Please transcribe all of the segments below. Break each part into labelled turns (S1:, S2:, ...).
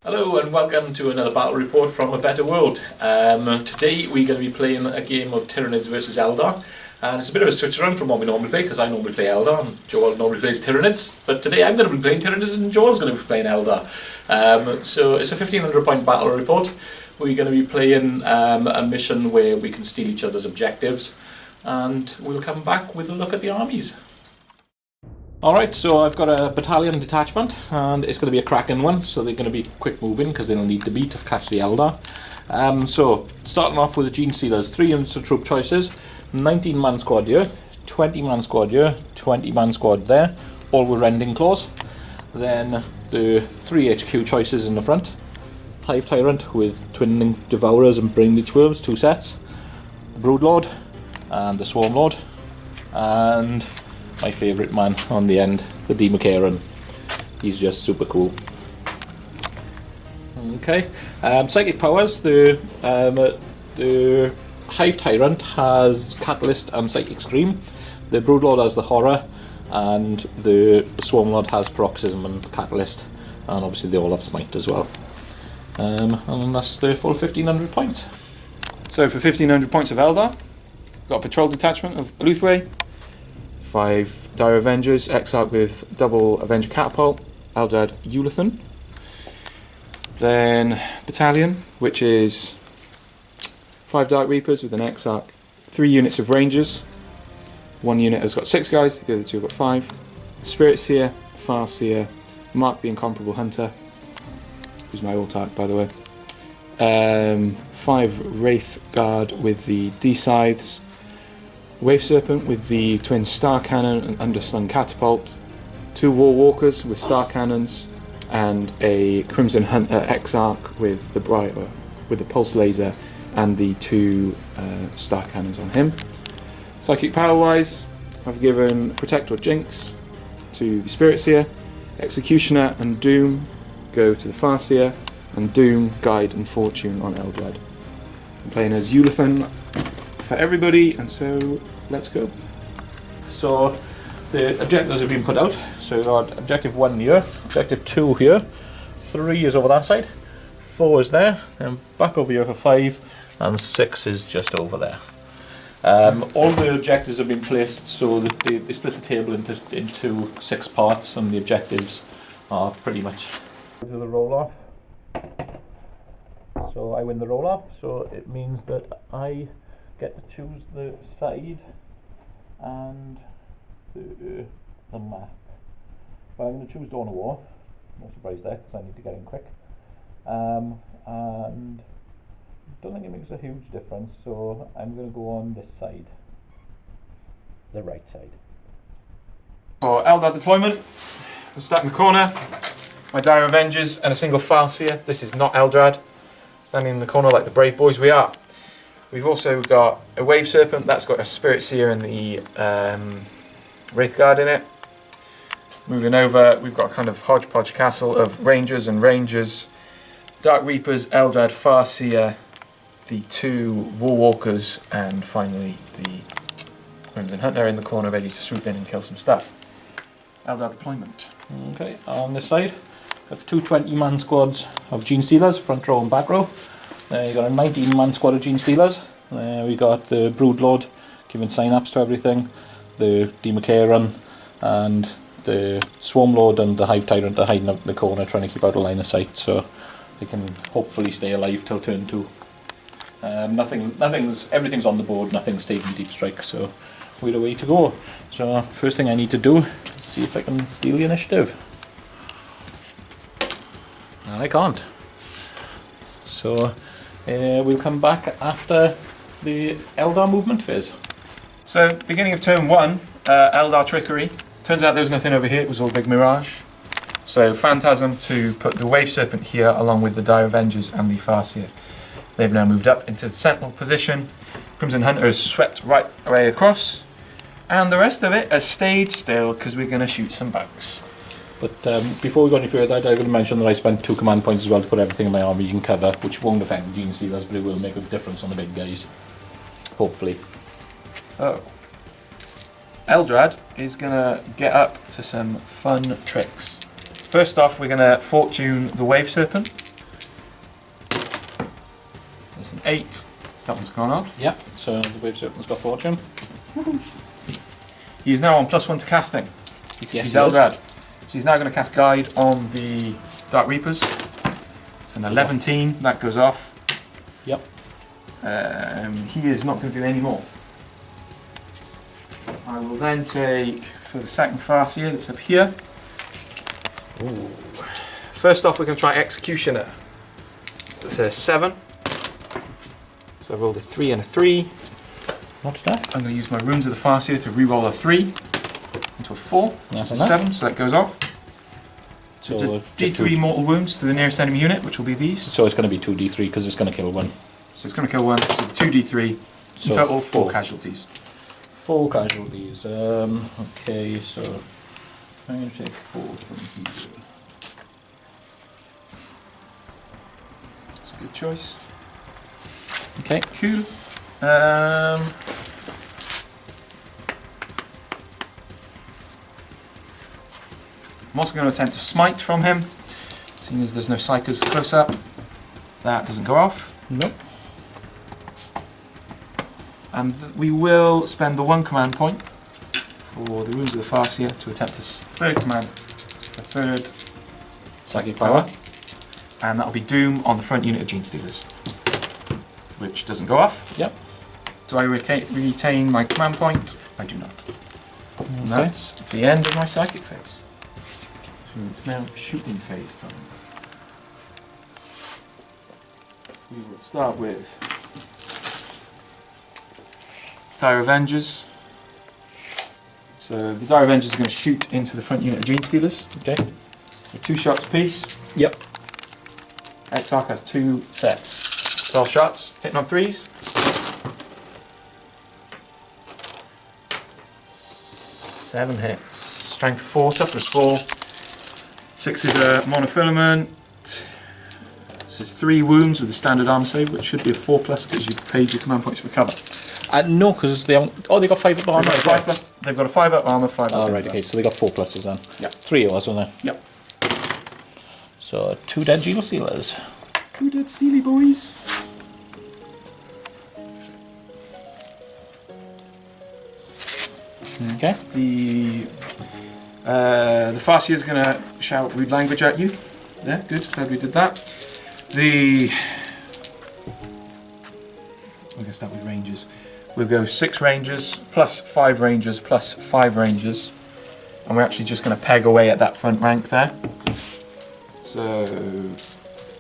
S1: Hello and welcome to another battle report from A Better World. Today we're going to be playing a game of Tyranids versus Eldar, and it's a bit of a switch around from what we normally play because I normally play Eldar and Joel normally plays Tyranids, but today I'm going to be playing Tyranids and Joel's going to be playing Eldar. So it's a 1500 point battle report. We're going to be playing a mission where we can steal each other's objectives, and we'll come back with a look at the armies. Alright, so I've got a battalion detachment, and it's going to be a cracking one, so they're going to be quick moving because they don't need the beat to catch the Eldar. So, starting off with the Gene Stealers, 3 units of troop choices, 19 man squad here, 20 man squad here, 20 man squad there, all with rending claws. Then the 3 HQ choices in the front, Hive Tyrant with Twin Devourers and Brain Leech Worms, 2 sets, the Broodlord and the Swarm Lord, and my favourite man on the end, the Democaren. He's just super cool. Okay, psychic powers. The Hive Tyrant has Catalyst and Psychic Scream. The Broodlord has the Horror, and the Swarmlord has Paroxysm and Catalyst, and obviously they all have Smite as well. And that's the full 1500 points.
S2: So for 1500 points of Eldar, got a patrol detachment of Luthway, 5 Dire Avengers, Exarch with double Avenger Catapult, Eldar Ulathan. Then Battalion, which is 5 Dark Reapers with an Exarch, 3 units of Rangers. 1 unit has got 6 guys, the other 2 have got 5. Spirit Seer, Farseer, Mark the Incomparable Hunter, who's my alt-art by the way. 5 Wraith Guard with the D-Scythes, Wave Serpent with the twin Star Cannon and Underslung Catapult, 2 War Walkers with Star Cannons, and a Crimson Hunter Exarch with the Pulse Laser and the 2 Star Cannons on him. Psychic power wise, I've given Protect or Jinx to the Spirit Seer, Executioner and Doom go to the Farseer, and Doom, Guide and Fortune on Eldred. I'm playing as Ulathan for everybody, and so let's go.
S1: So the objectives have been put out. So we've got objective 1 here, objective 2 here, 3 is over that side, 4 is there, and back over here for 5, and 6 is just over there. All the objectives have been placed so that they split the table into 6 parts, and the objectives are pretty much do the roll off. So I win the roll off, so it means that I get to choose the side and the map. But I'm going to choose Dawn of War. No surprise there, because I need to get in quick. And I don't think it makes a huge difference, so I'm going to go on this side, the right side.
S2: For Eldar deployment, I'm starting in the corner. My Dire Avengers and a single Farseer. This is not Eldrad. Standing in the corner like the brave boys we are. We've also got a Wave Serpent, that's got a Spirit Seer and the Wraith Guard in it. Moving over, we've got a kind of hodgepodge castle of Rangers and Rangers, Dark Reapers, Eldrad, Farseer, the 2 War Walkers, and finally the Crimson Hunter in the corner ready to swoop in and kill some stuff. Eldar deployment.
S1: Okay, on this side, got 2 20-man squads of Gene Stealers, front row and back row. You got a 19-man squad of Gene Stealers. We got the Broodlord giving sign-ups to everything, the Democaren, and the Swarmlord and the Hive Tyrant are hiding up in the corner trying to keep out of line of sight, so they can hopefully stay alive till turn 2. Everything's on the board, nothing's taking deep strike, so we're away to go. So first thing I need to do is see if I can steal the initiative. And I can't. So we'll come back after the Eldar movement phase.
S2: So, beginning of turn 1, Eldar Trickery. Turns out there was nothing over here, it was all a big mirage. So, Phantasm to put the Wave Serpent here along with the Dire Avengers and the Farseer. They've now moved up into the sentinel position. Crimson Hunter is swept right away across. And the rest of it has stayed still because we're going to shoot some bugs.
S1: But before we go any further, I'm going to mention that I spent 2 command points as well to put everything in my army in cover, which won't affect the Gene Stealers, but it will make a difference on the big guys. Hopefully.
S2: Oh. Eldrad is going to get up to some fun tricks. First off, we're going to Fortune the Wave Serpent. 8. So that one's gone off.
S1: Yeah, so the Wave Serpent's got fortune.
S2: He is now on +1 to casting. Because
S1: Yes,
S2: he's
S1: he is.
S2: Eldar. So he's now going to cast Guide on the Dark Reapers. It's an 11, that goes off.
S1: Yep.
S2: He is not going to do any more. I will then take, for the second Farseer that's up here. Ooh. First off, we're going to try Executioner. It's a 7. So I rolled a 3 and a 3.
S1: Not enough.
S2: I'm going to use my Runes of the Farseer to re-roll a 3 into a 4.
S1: That's
S2: It's a
S1: enough.
S2: 7, so that goes off. So just D3 mortal wounds to the nearest enemy unit, which will be these.
S1: So it's going to be 2d3 because it's going to kill one.
S2: So it's going to kill one, so 2d3.
S1: So
S2: In total, 4
S1: 4.
S2: casualties.
S1: 4 casualties. Okay, so I'm going to take 4 from here.
S2: That's a good choice.
S1: Okay.
S2: Cool. I'm also going to attempt to smite from him, seeing as there's no psychers close up. That doesn't go off.
S1: Nope.
S2: And we will spend the 1 command point for the Runes of the Farseer to attempt a third command for third
S1: Psychic power.
S2: and that'll be Doom on the front unit of Gene Stealers, which doesn't go off.
S1: Yep.
S2: Do I retain my command point? I do not. And
S1: Okay.
S2: that's the end of my psychic phase. So it's now shooting phase time. We will start with Dire Avengers. So the Dire Avengers are going to shoot into the front unit of Gene Stealers.
S1: Okay.
S2: With 2 shots apiece.
S1: Yep.
S2: Exarch has 2 sets. 12 shots, hitting on 3s. 7 hits. Strength 4, toughness 4. 6 is a monofilament. This is 3 wounds with a standard armor save, which should be a 4+ because you've paid your command points for cover.
S1: No, because they haven't. Oh, they got 5 up armor.
S2: They've got, they've got a 5 up armor, 5 up.
S1: Oh, right, okay, so they got 4 pluses then.
S2: Yep.
S1: 3 it was, wasn't there?
S2: Yep.
S1: So 2 dead Geno Stealers.
S2: 2 dead Steely boys.
S1: Okay.
S2: The Farseer is going to shout rude language at you. There, good, glad we did that. We're going to start with Rangers. We'll go 6 Rangers, plus 5 Rangers, plus 5 Rangers. And we're actually just going to peg away at that front rank there. So,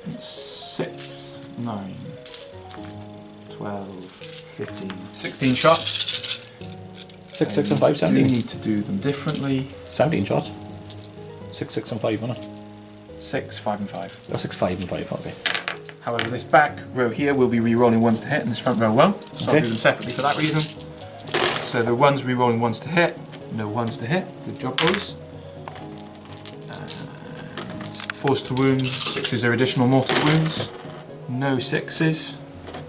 S2: 6, 9, 12, 15, 16 shots.
S1: 6, 6 and 5,
S2: We do
S1: 17.
S2: need to do them differently.
S1: 17 shots. 6, 6 and 5, wasn't it?
S2: 6, 5 and 5.
S1: Oh, 6, 5 and 5, okay.
S2: However, this back row here will be re-rolling 1s to hit, and this front row won't. So I'll
S1: Okay.
S2: do them separately for that reason. So the 1s re-rolling 1s to hit, no 1s to hit. Good job, boys. And 4s to wounds, 6s are additional mortal wounds. No 6s,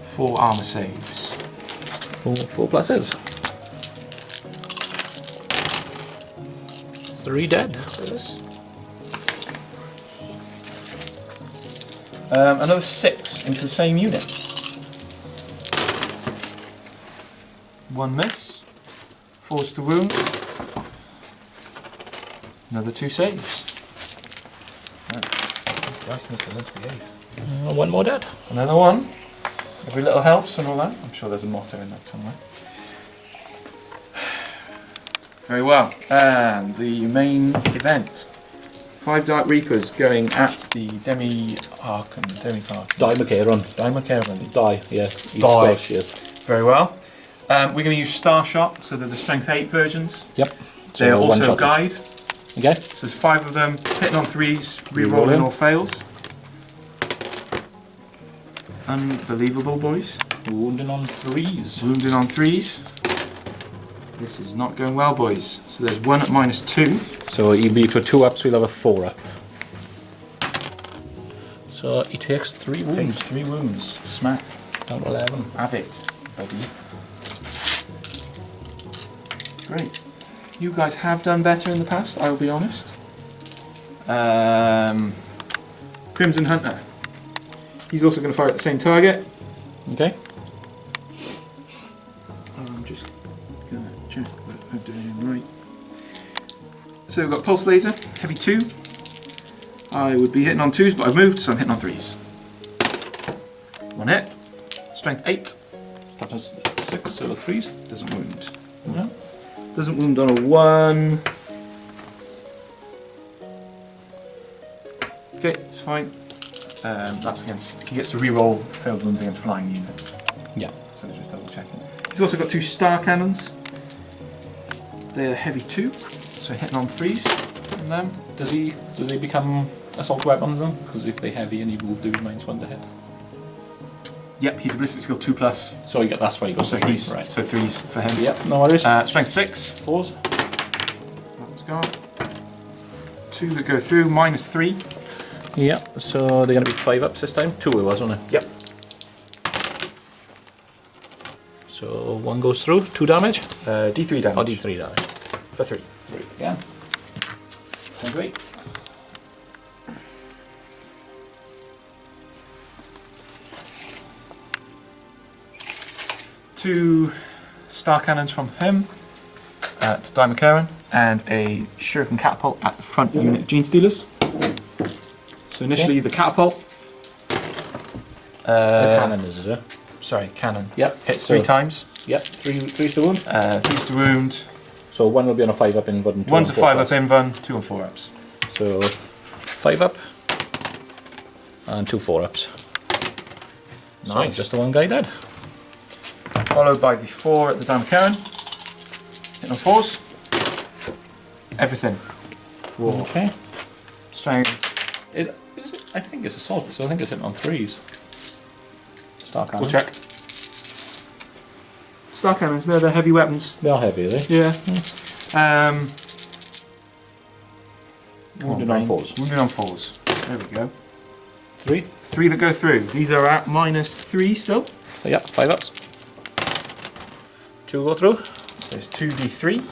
S2: 4 armor saves.
S1: 4 pluses. 3 dead.
S2: Another 6 into the same unit. 1 miss. 4s to wound. Another 2 saves. Right. These dice need to learn to behave.
S1: 1 more dead.
S2: Another 1. Every little helps and all that. I'm sure there's a motto in that somewhere. Very well. And the main event. 5 Dark Reapers going at the Demi-Archon.
S1: Die McCarron.
S2: Demi-Archon.
S1: Die, yeah. He's
S2: Die.
S1: Scottish, yes.
S2: Very well. We're going to use Star Shot, so they're the Strength 8 versions.
S1: Yep.
S2: They are
S1: one
S2: also
S1: shot
S2: Guide.
S1: each. Okay.
S2: So there's 5 of them, hitting on 3s, re-rolling
S1: Re-rolling.
S2: all fails. Unbelievable, boys.
S1: Wounding on 3s.
S2: Wounding on 3s. This is not going well, boys. So there's 1 at -2.
S1: So he'll be to 2 up, so he'll have a 4 up. So he takes 3
S2: Takes
S1: wounds.
S2: 3 wounds. Smack.
S1: Down to 11.
S2: Have it, buddy. Great. You guys have done better in the past, I will be honest. Crimson Hunter. He's also going to fire at the same target.
S1: Okay.
S2: I'm just gonna check that I'm doing it right. So we've got pulse laser, heavy 2. I would be hitting on 2s, but I've moved, so I'm hitting on 3s. 1 hit. Strength 8.
S1: Toughness 6, so 3s.
S2: Doesn't wound.
S1: No.
S2: Doesn't wound on a 1. Okay, it's fine. That's against. He gets to re-roll failed wounds against flying units.
S1: Yeah.
S2: So it's just double checking. He's also got 2 star cannons. They're heavy 2, so hitting on 3s from them.
S1: Does he become assault weapons then? Because if they're heavy and you move, do -1 to hit.
S2: Yep, he's a ballistic skill 2+.
S1: So you get that's why you got
S2: So
S1: the
S2: he's
S1: 3s, right?
S2: so 3s for him.
S1: Yep. No worries.
S2: Strength 6.
S1: 4s.
S2: That's gone. 2 that go through, -3.
S1: Yeah. So they're going to be 5 ups this time. 2 it was, wasn't it?
S2: Yep.
S1: So 1 goes through. 2 damage.
S2: D3 damage.
S1: Or D3 damage.
S2: For 3.
S1: 3 again. Sounds great.
S2: Two star cannons from him at Diamond Karen, and a shuriken catapult at the front unit of Gene Stealers. So initially the catapult.
S1: The cannon is it?
S2: Sorry, cannon.
S1: Yep.
S2: Hits 3 times.
S1: Yep. 3's to wound.
S2: 3's to wound.
S1: So 1 will be on a 5 up invuln and 2
S2: 1's
S1: on
S2: a
S1: 4
S2: 5 up
S1: ups.
S2: invuln, 2 and 4 ups.
S1: So 5 up and 2 4 ups.
S2: Nice.
S1: So just the 1 guy dead.
S2: Followed by the 4 at the Diamond Karen. Hitting on 4s. Everything. Whoa.
S1: Okay.
S2: Strength.
S1: I think it's assault, so I think it's hitting on 3s. Star cannon.
S2: We'll check. Star cannons, no, they're heavy weapons.
S1: They are heavy, are they?
S2: Yeah.
S1: Wounded on 4s.
S2: Wounded on 4s. There we go.
S1: 3.
S2: 3 that go through. These are at -3 still.
S1: So yeah, 5 ups. 2 go through.
S2: So it's 2d3,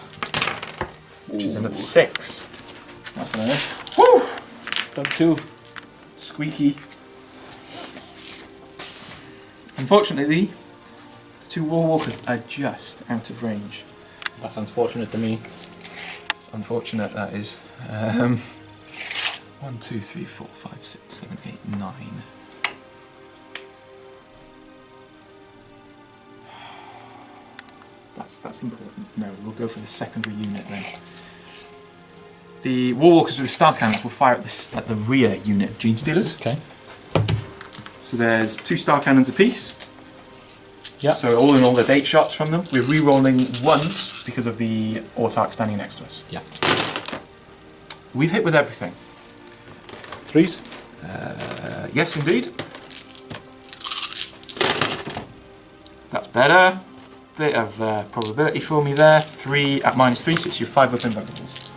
S2: which is another 6.
S1: That's nice.
S2: Woo!
S1: Done 2.
S2: Squeaky. Unfortunately, the 2 war walkers are just out of range.
S1: That's unfortunate to me.
S2: It's unfortunate, that is. 1, 2, 3, 4, 5, 6, 7, 8, 9. That's important. No, we'll go for the secondary unit then. The war walkers with the star cannons will fire at the rear unit of Gene Stealers.
S1: Okay.
S2: So there's 2 star cannons apiece.
S1: Yeah.
S2: So all in all, there's 8 shots from them. We're re-rolling 1s because of the autark standing next to us.
S1: Yeah.
S2: We've hit with everything.
S1: 3s.
S2: Yes, indeed. That's better. Bit of probability for me there. 3 at -3, so it's your 5 up invulnerables.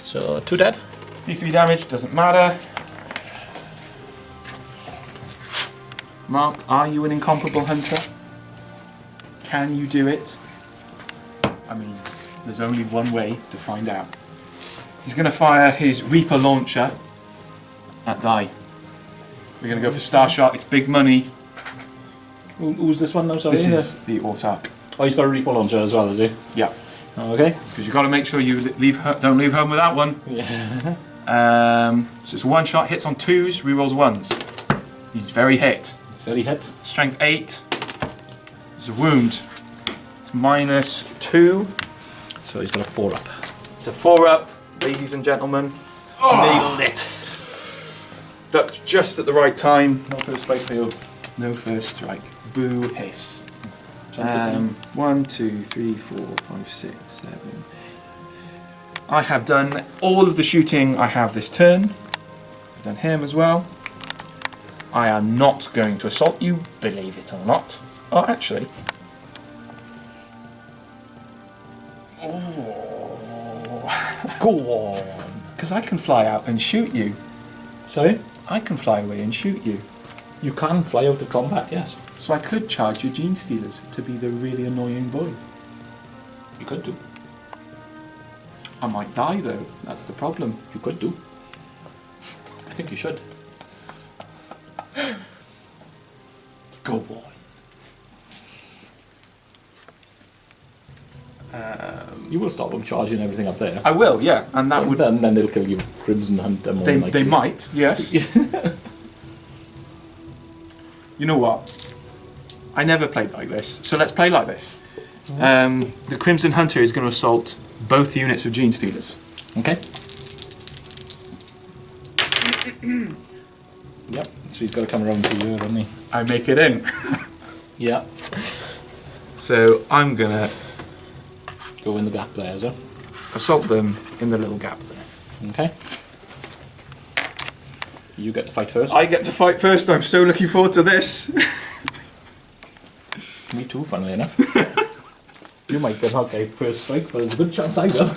S1: So 2 dead.
S2: D3 damage, doesn't matter. Mark, are you an incomparable hunter? Can you do it? I mean, there's only one way to find out. He's going to fire his Reaper launcher at Die. We're going to go for Star Shot, it's big money.
S1: Who's this one now? Sorry.
S2: This is the autark.
S1: Oh, he's got a Reaper launcher as well, is he?
S2: Yeah.
S1: Okay.
S2: Because you've got to make sure you don't leave home without one.
S1: Yeah.
S2: So it's a 1 shot, hits on 2s, rerolls 1s. He's very hit.
S1: Very hit.
S2: Strength 8. It's a wound. It's -2.
S1: So he's got a 4 up.
S2: It's a 4 up, ladies and gentlemen.
S1: Nailed it.
S2: Ducked just at the right time.
S1: No first strike for you.
S2: No first strike. Boo hiss. 1, 2, 3, 4, 5, 6, 7. I have done all of the shooting I have this turn. So I've done him as well. I am not going to assault you, believe it or not. Oh, actually. Oh. Go on. Because I can fly out and shoot you.
S1: Sorry?
S2: I can fly away and shoot you.
S1: You can fly out of combat, yes.
S2: So I could charge your Gene Stealers to be the really annoying boy.
S1: You could do.
S2: I might die though, that's the problem.
S1: You could do. I think you should.
S3: Go boy.
S1: You will stop them charging everything up there.
S3: I will, yeah, and that would.
S1: Then they'll kill you. Crimson Hunter more than likely.
S3: They might, yes. You know what? I never played like this, so let's play like this. The Crimson Hunter is going to assault both units of Gene Stealers.
S1: Okay. Yep. So he's got to come around to you, hasn't he?
S3: I make it in.
S1: Yeah.
S3: So I'm going to
S1: Go in the gap there, is it?
S3: assault them in the little gap there.
S1: Okay. You get to fight first.
S3: I get to fight first. I'm so looking forward to this.
S1: Me too, funnily enough. You might get okay first strike, but there's a good chance I will.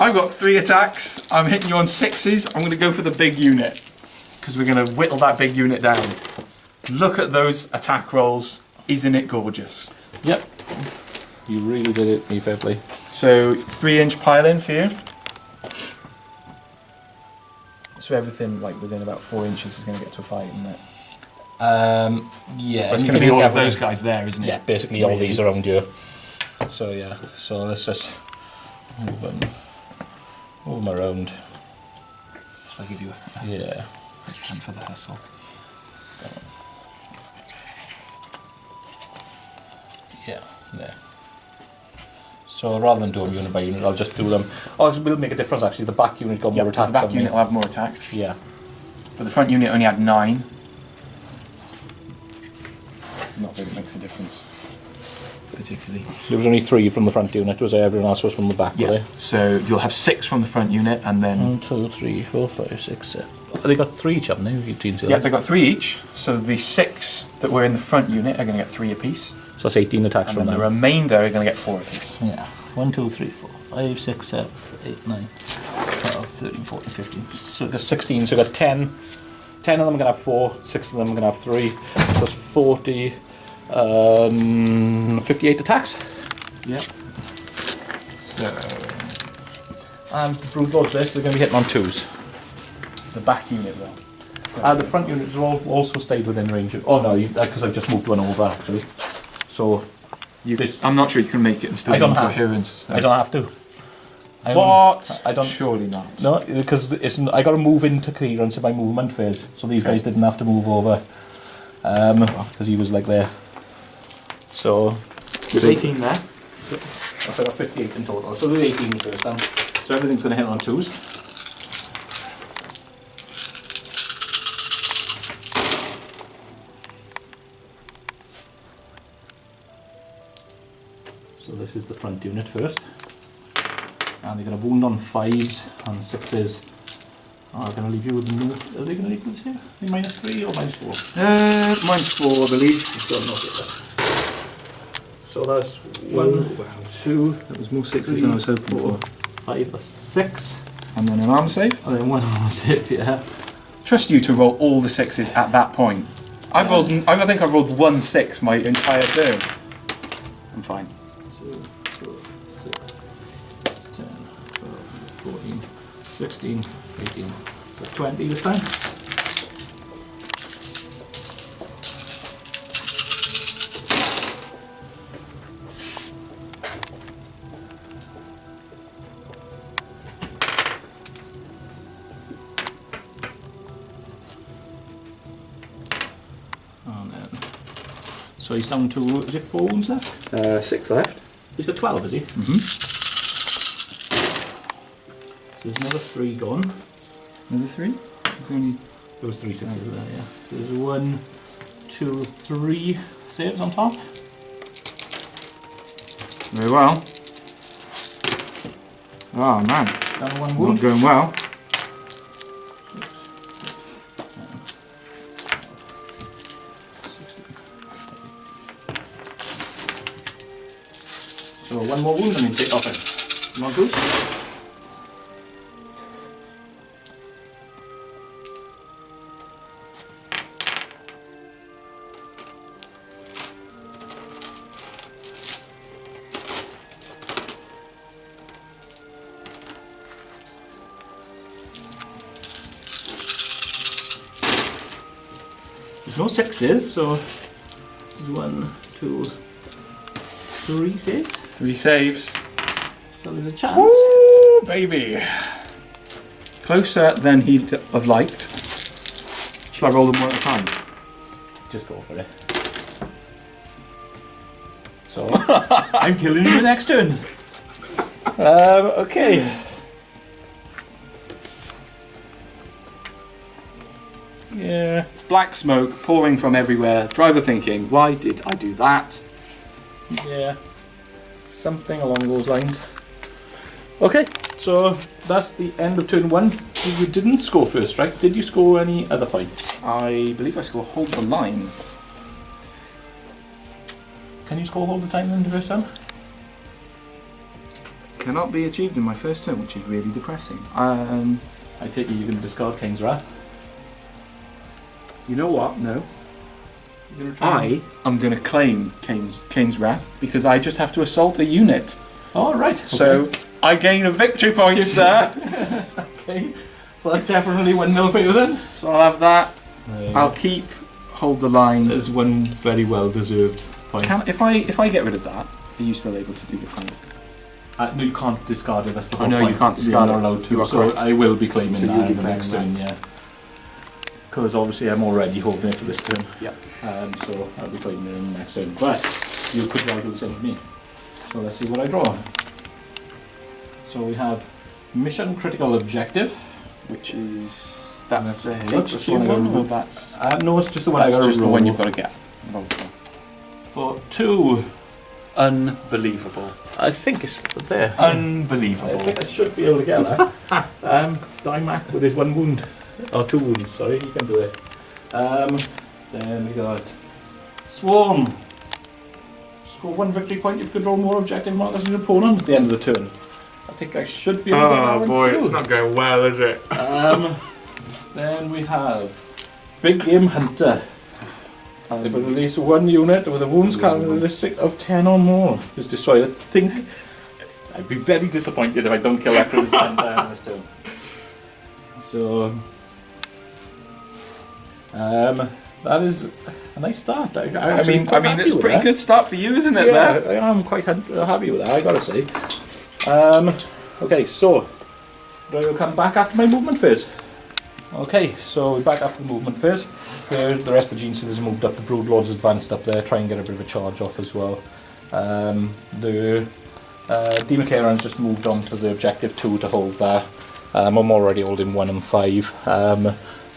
S3: I've got 3 attacks. I'm hitting you on 6s. I'm going to go for the big unit because we're going to whittle that big unit down. Look at those attack rolls. Isn't it gorgeous?
S1: Yep. You really did it, me fair play.
S3: So 3-inch pile-in for you. So everything like within about 4 inches is going to get to a fight, isn't it?
S1: Yeah.
S3: It's going to be all of those guys there, isn't it?
S1: Yeah, basically all these around you. So yeah, so let's just move them around.
S3: Shall I give you a
S1: Yeah.
S3: hand for the hustle?
S1: Yeah, there. So rather than do them unit by unit, I'll just do them. Oh, it will make a difference actually. The back unit got more
S3: Yeah,
S1: attacks.
S3: the back
S1: on me.
S3: unit will have more attacks.
S1: Yeah.
S3: But the front unit only had 9. Not that it makes a difference, particularly.
S1: There was only 3 from the front unit. Was there? Everyone else was from the back.
S3: Yeah.
S1: Were they?
S3: So you'll have 6 from the front unit, and then
S1: 1, 2, 3, 4, 5, 6, 7. Oh, they got 3 each, haven't they?
S3: yeah, they got 3 each. So the 6 that were in the front unit are going to get 3 apiece,
S1: So that's 18 attacks
S3: and
S1: from
S3: then the
S1: them.
S3: remainder are going to get 4 apiece.
S1: Yeah. 1, 2, 3, 4, 5, 6, 7, 8, 9, 12, 13, 14, 15. So there's 16. So we've got 10. 10 of them are going to have 4. 6 of them are going to have 3. So that's 40. 58 attacks.
S3: Yeah. So
S1: And Brood Lords this, they're going to be hitting on 2s.
S3: the back unit though.
S1: The front units all also stayed within range. Oh no, because I've just moved one over actually. So
S3: I'm not sure you can make it and still
S1: I don't
S3: be
S1: have.
S3: coherence. So.
S1: I don't have to.
S3: What?
S1: I don't.
S3: Surely not.
S1: No, because I got to move into coherence in my movement phase. So these guys didn't have to move over. Because he was like there. So
S3: There's 18 there.
S1: so I got 58 in total. So there's 18 first then. So everything's going to hit on 2s. So this is the front unit first. And they're going to wound on 5s and 6s. Oh, I'm going to leave you with no. Are they going to leave you with here? -3 or -4?
S3: -4, I believe.
S1: Still not yet. So that's 1, 2,
S3: That was more 6s than I was hoping
S1: 4,
S3: for.
S1: 5, that's 6.
S3: And then an armor save.
S1: And then 1 on zip, yeah.
S3: Trust you to roll all the 6s at that point. I think I've rolled 1 6 my entire turn. I'm fine.
S1: 2, 4, 6, 10, 12, 14, 16, 18. So 20 this time. And then, so he's down to, is it 4 wounds left?
S3: 6 left.
S1: He's got 12, is he?
S3: Mm-hmm.
S1: So there's another 3 gone.
S3: Another 3? There's only...
S1: There was 3 6s there, yeah. So there's 1, 2, 3 saves on top.
S3: Very well. Oh man,
S1: Down to 1
S3: not
S1: wound.
S3: going well.
S1: So 1 more wound and then take off it. Not good. No sixes, so 1, 2, 3 saves.
S3: 3 saves.
S1: So there's a chance.
S3: Woo, baby! Closer than he'd have liked. Shall I roll them one at a time?
S1: Just go for it. So I'm killing you the next turn. Okay.
S3: Yeah. Black smoke pouring from everywhere. Driver thinking, why did I do that?
S1: Yeah. Something along those lines. Okay, so that's the end of turn 1. You didn't score first strike. Did you score any other points?
S3: I believe I score hold the line.
S1: Can you score hold the time in the first turn?
S3: Cannot be achieved in my first turn, which is really depressing.
S1: I take it you're going to discard Kane's Wrath.
S3: You know what? No.
S1: You're gonna try
S3: I am going to claim Kane's Wrath because I just have to assault a unit.
S1: Oh, right.
S3: So
S1: Okay.
S3: I gain a victory point, sir.
S1: Okay. So that's definitely 1-0 for you then.
S3: So I'll have that. I'll keep hold the line.
S1: There's one very well deserved point.
S3: If I get rid of that, are you still able to do the claim?
S1: No, you can't discard it. That's the
S3: Oh,
S1: whole
S3: no,
S1: point.
S3: you can't discard
S1: You're
S3: it.
S1: not allowed to.
S3: You are
S1: So
S3: correct.
S1: I will be claiming
S3: So
S1: that
S3: you'll be
S1: in the next
S3: claiming
S1: turn, yeah. Because obviously I'm already holding it for this turn.
S3: Yep.
S1: So I'll be claiming it in the next turn. But you could try to do the same to me. So let's see what I draw. So we have Mission Critical Objective.
S3: Which is that's the
S1: That's
S3: HQ
S1: the one I
S3: one.
S1: got.
S3: Or that's
S1: No, it's just the one I
S3: that's
S1: got
S3: just
S1: to
S3: the
S1: roll
S3: one you've got to get.
S1: for 2.
S3: Unbelievable.
S1: I think it's there.
S3: Unbelievable.
S1: I think I should be able to get that. Dymac with his 1 wound. Or 2 wounds, sorry, he can do it. Then we got Swarm. Score 1 victory point if you control more objective markers than your opponent at the end of the turn. I think I should be able to get that one too.
S3: not going well, is it?
S1: Then we have Big Game Hunter. If I release 1 unit with a wounds characteristic of 10 or more is destroyed, I think I'd be very disappointed if I don't kill that Crimson Hunter on this turn. So that is a nice start. I mean,
S3: it's a pretty good start for you, isn't it?
S1: Yeah,
S3: There?
S1: I am quite happy with that, I gotta say. Okay, so do I come back after my movement phase? Okay, so we're back after the movement phase. Here, the rest of the Gene Stealers moved up, the Broodlord's advanced up there, try and get a bit of a charge off as well. The Democaron's just moved on to the objective 2 to hold that. I'm already holding 1 and 5.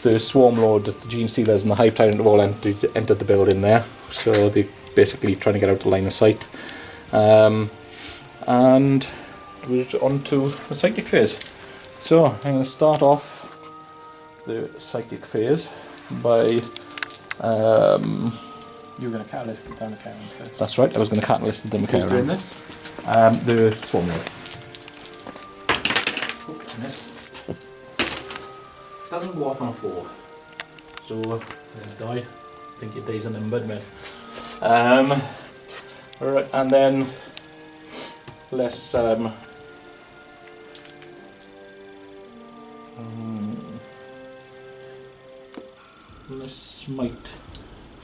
S1: The Swarm Lord, the Gene Stealers and the Hive Tyrant have all entered the building there, so they're basically trying to get out the line of sight. And we're on to the Psychic phase. So I'm going to start off the Psychic phase by
S3: You were going to catalyst the Democaron first.
S1: that's right, I was going to catalyst the
S3: Who's doing
S1: Democaron.
S3: this?
S1: The Swarm Lord. Doesn't go off on a 4. So there's die. I think your days are numbered, mate. Alright, and then let's smite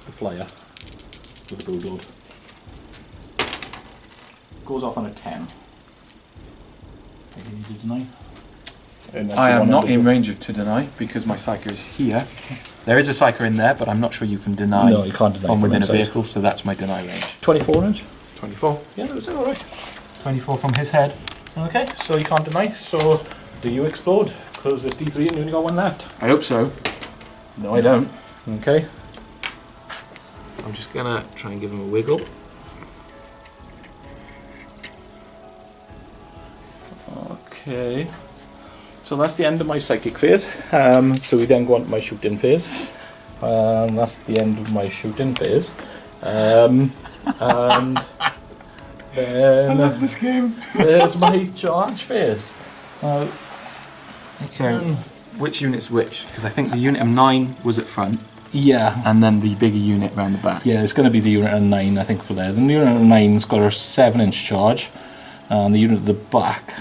S1: the flyer with the Broodlord. Goes off on a 10. I think you need to deny.
S3: I am not in range to deny because my Psyker is here. There is a Psyker in there, but I'm not sure you can deny
S1: No, you can't deny
S3: from within a
S1: inside.
S3: vehicle, so that's my deny range.
S1: 24 inch?
S3: 24.
S1: Yeah, that's alright. 24 from his head. Okay, so you can't deny. So, do you explode? Because there's D3 and you only got 1 left.
S3: I hope so. No, I don't.
S1: Okay.
S2: I'm just gonna try and give him a wiggle.
S1: Okay. So that's the end of my psychic phase. So we then go on to my shooting phase. That's the end of my shooting phase. And then
S3: this game.
S1: there's my charge phase.
S3: So, which unit's which? Because I think the unit of 9 was at front,
S1: Yeah.
S3: and then the bigger unit round the back.
S1: Yeah, it's going to be the unit of 9, I think, for there. The unit of 9's got a 7-inch charge, and the unit at the back,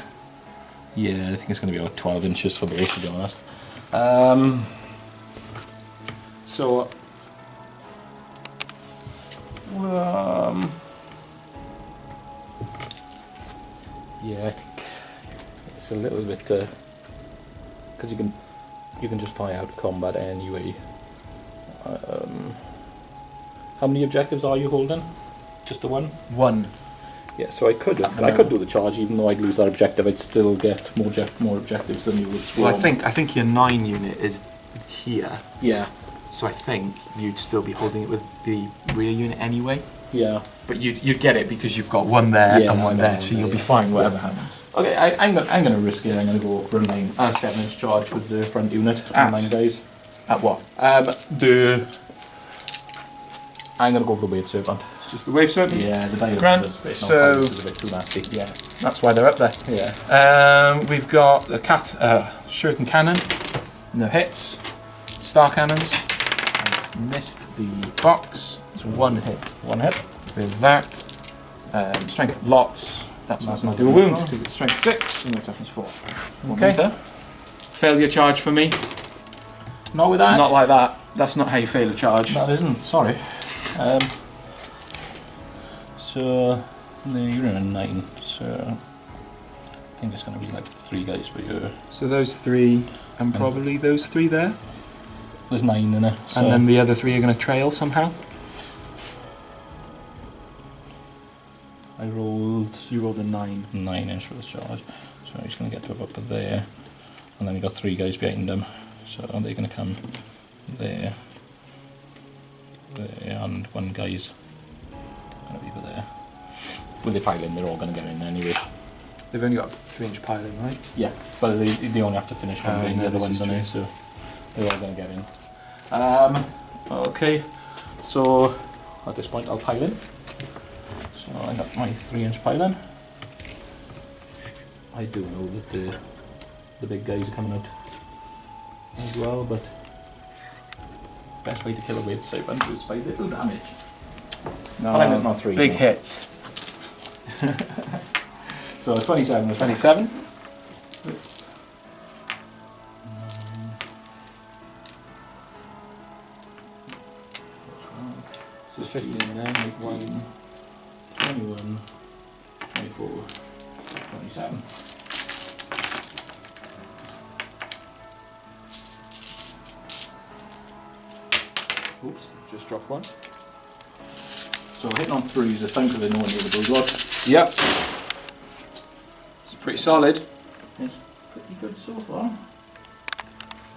S1: yeah, I think it's going to be about 12 inches for both, to be honest. So, Yeah, I think it's a little bit because you can just fire out combat anyway. How many objectives are you holding? Just the one?
S3: One.
S1: Yeah, so I could do the charge, even though I'd lose that objective. I'd still get more objectives than you would.
S3: Well, I think your 9 unit is here.
S1: Yeah.
S3: So I think you'd still be holding it with the rear unit anyway.
S1: Yeah.
S3: But you'd get it because you've got one there and one there, so you'll be fine whatever happens.
S1: Okay, I'm gonna risk it. I'm gonna go for a 7-inch charge with the front unit.
S3: At
S1: 9 guys.
S3: At what?
S1: I'm gonna go for the wave serpent.
S3: It's just the wave serpent?
S1: Yeah, the diagram
S3: Grand.
S1: is
S3: So-
S1: a bit too nasty.
S3: Yeah, that's why they're up there.
S1: Yeah.
S3: We've got the shuriken cannon, no hits, star cannons. I've missed the box. It's one hit.
S1: One hit.
S3: With that, strength lots. That's not going to do a wound because it's strength 6 and your toughness 4. Okay. Failure charge for me.
S1: Not with that.
S3: Not like that. That's not how you fail a charge.
S1: That isn't. Sorry. So you're in a 9. So I think it's going to be like 3 guys per year.
S3: So those 3 and probably those 3 there.
S1: There's 9 in it. So
S3: And then the other 3 are going to trail somehow. You rolled a 9.
S1: 9-inch for the charge. So he's going to get to up to there. And then we've got 3 guys behind him. So they're going to come there. There, and 1 guy's going to be over there. When they pile in, they're all going to get in anyway.
S3: They've only got a 3-inch piling, right?
S1: Yeah, but they only have to finish one game, the other ones, don't they? So they're all going to get in. Okay, so at this point I'll pile in. So I got my 3-inch pile in. I do know that the big guys are coming out as well, but best way to kill a wave serpent is by little damage.
S3: No,
S1: But I'm not 3.
S3: big
S1: so.
S3: hits.
S1: So 27 was
S3: 27.
S1: 6.
S3: So 15 there, make 1.
S1: 21, 24, 27.
S3: Oops, just dropped 1.
S1: So hitting on 3s this time because I know I need the bulldog.
S3: Yep. It's pretty solid.
S1: It's pretty good so far.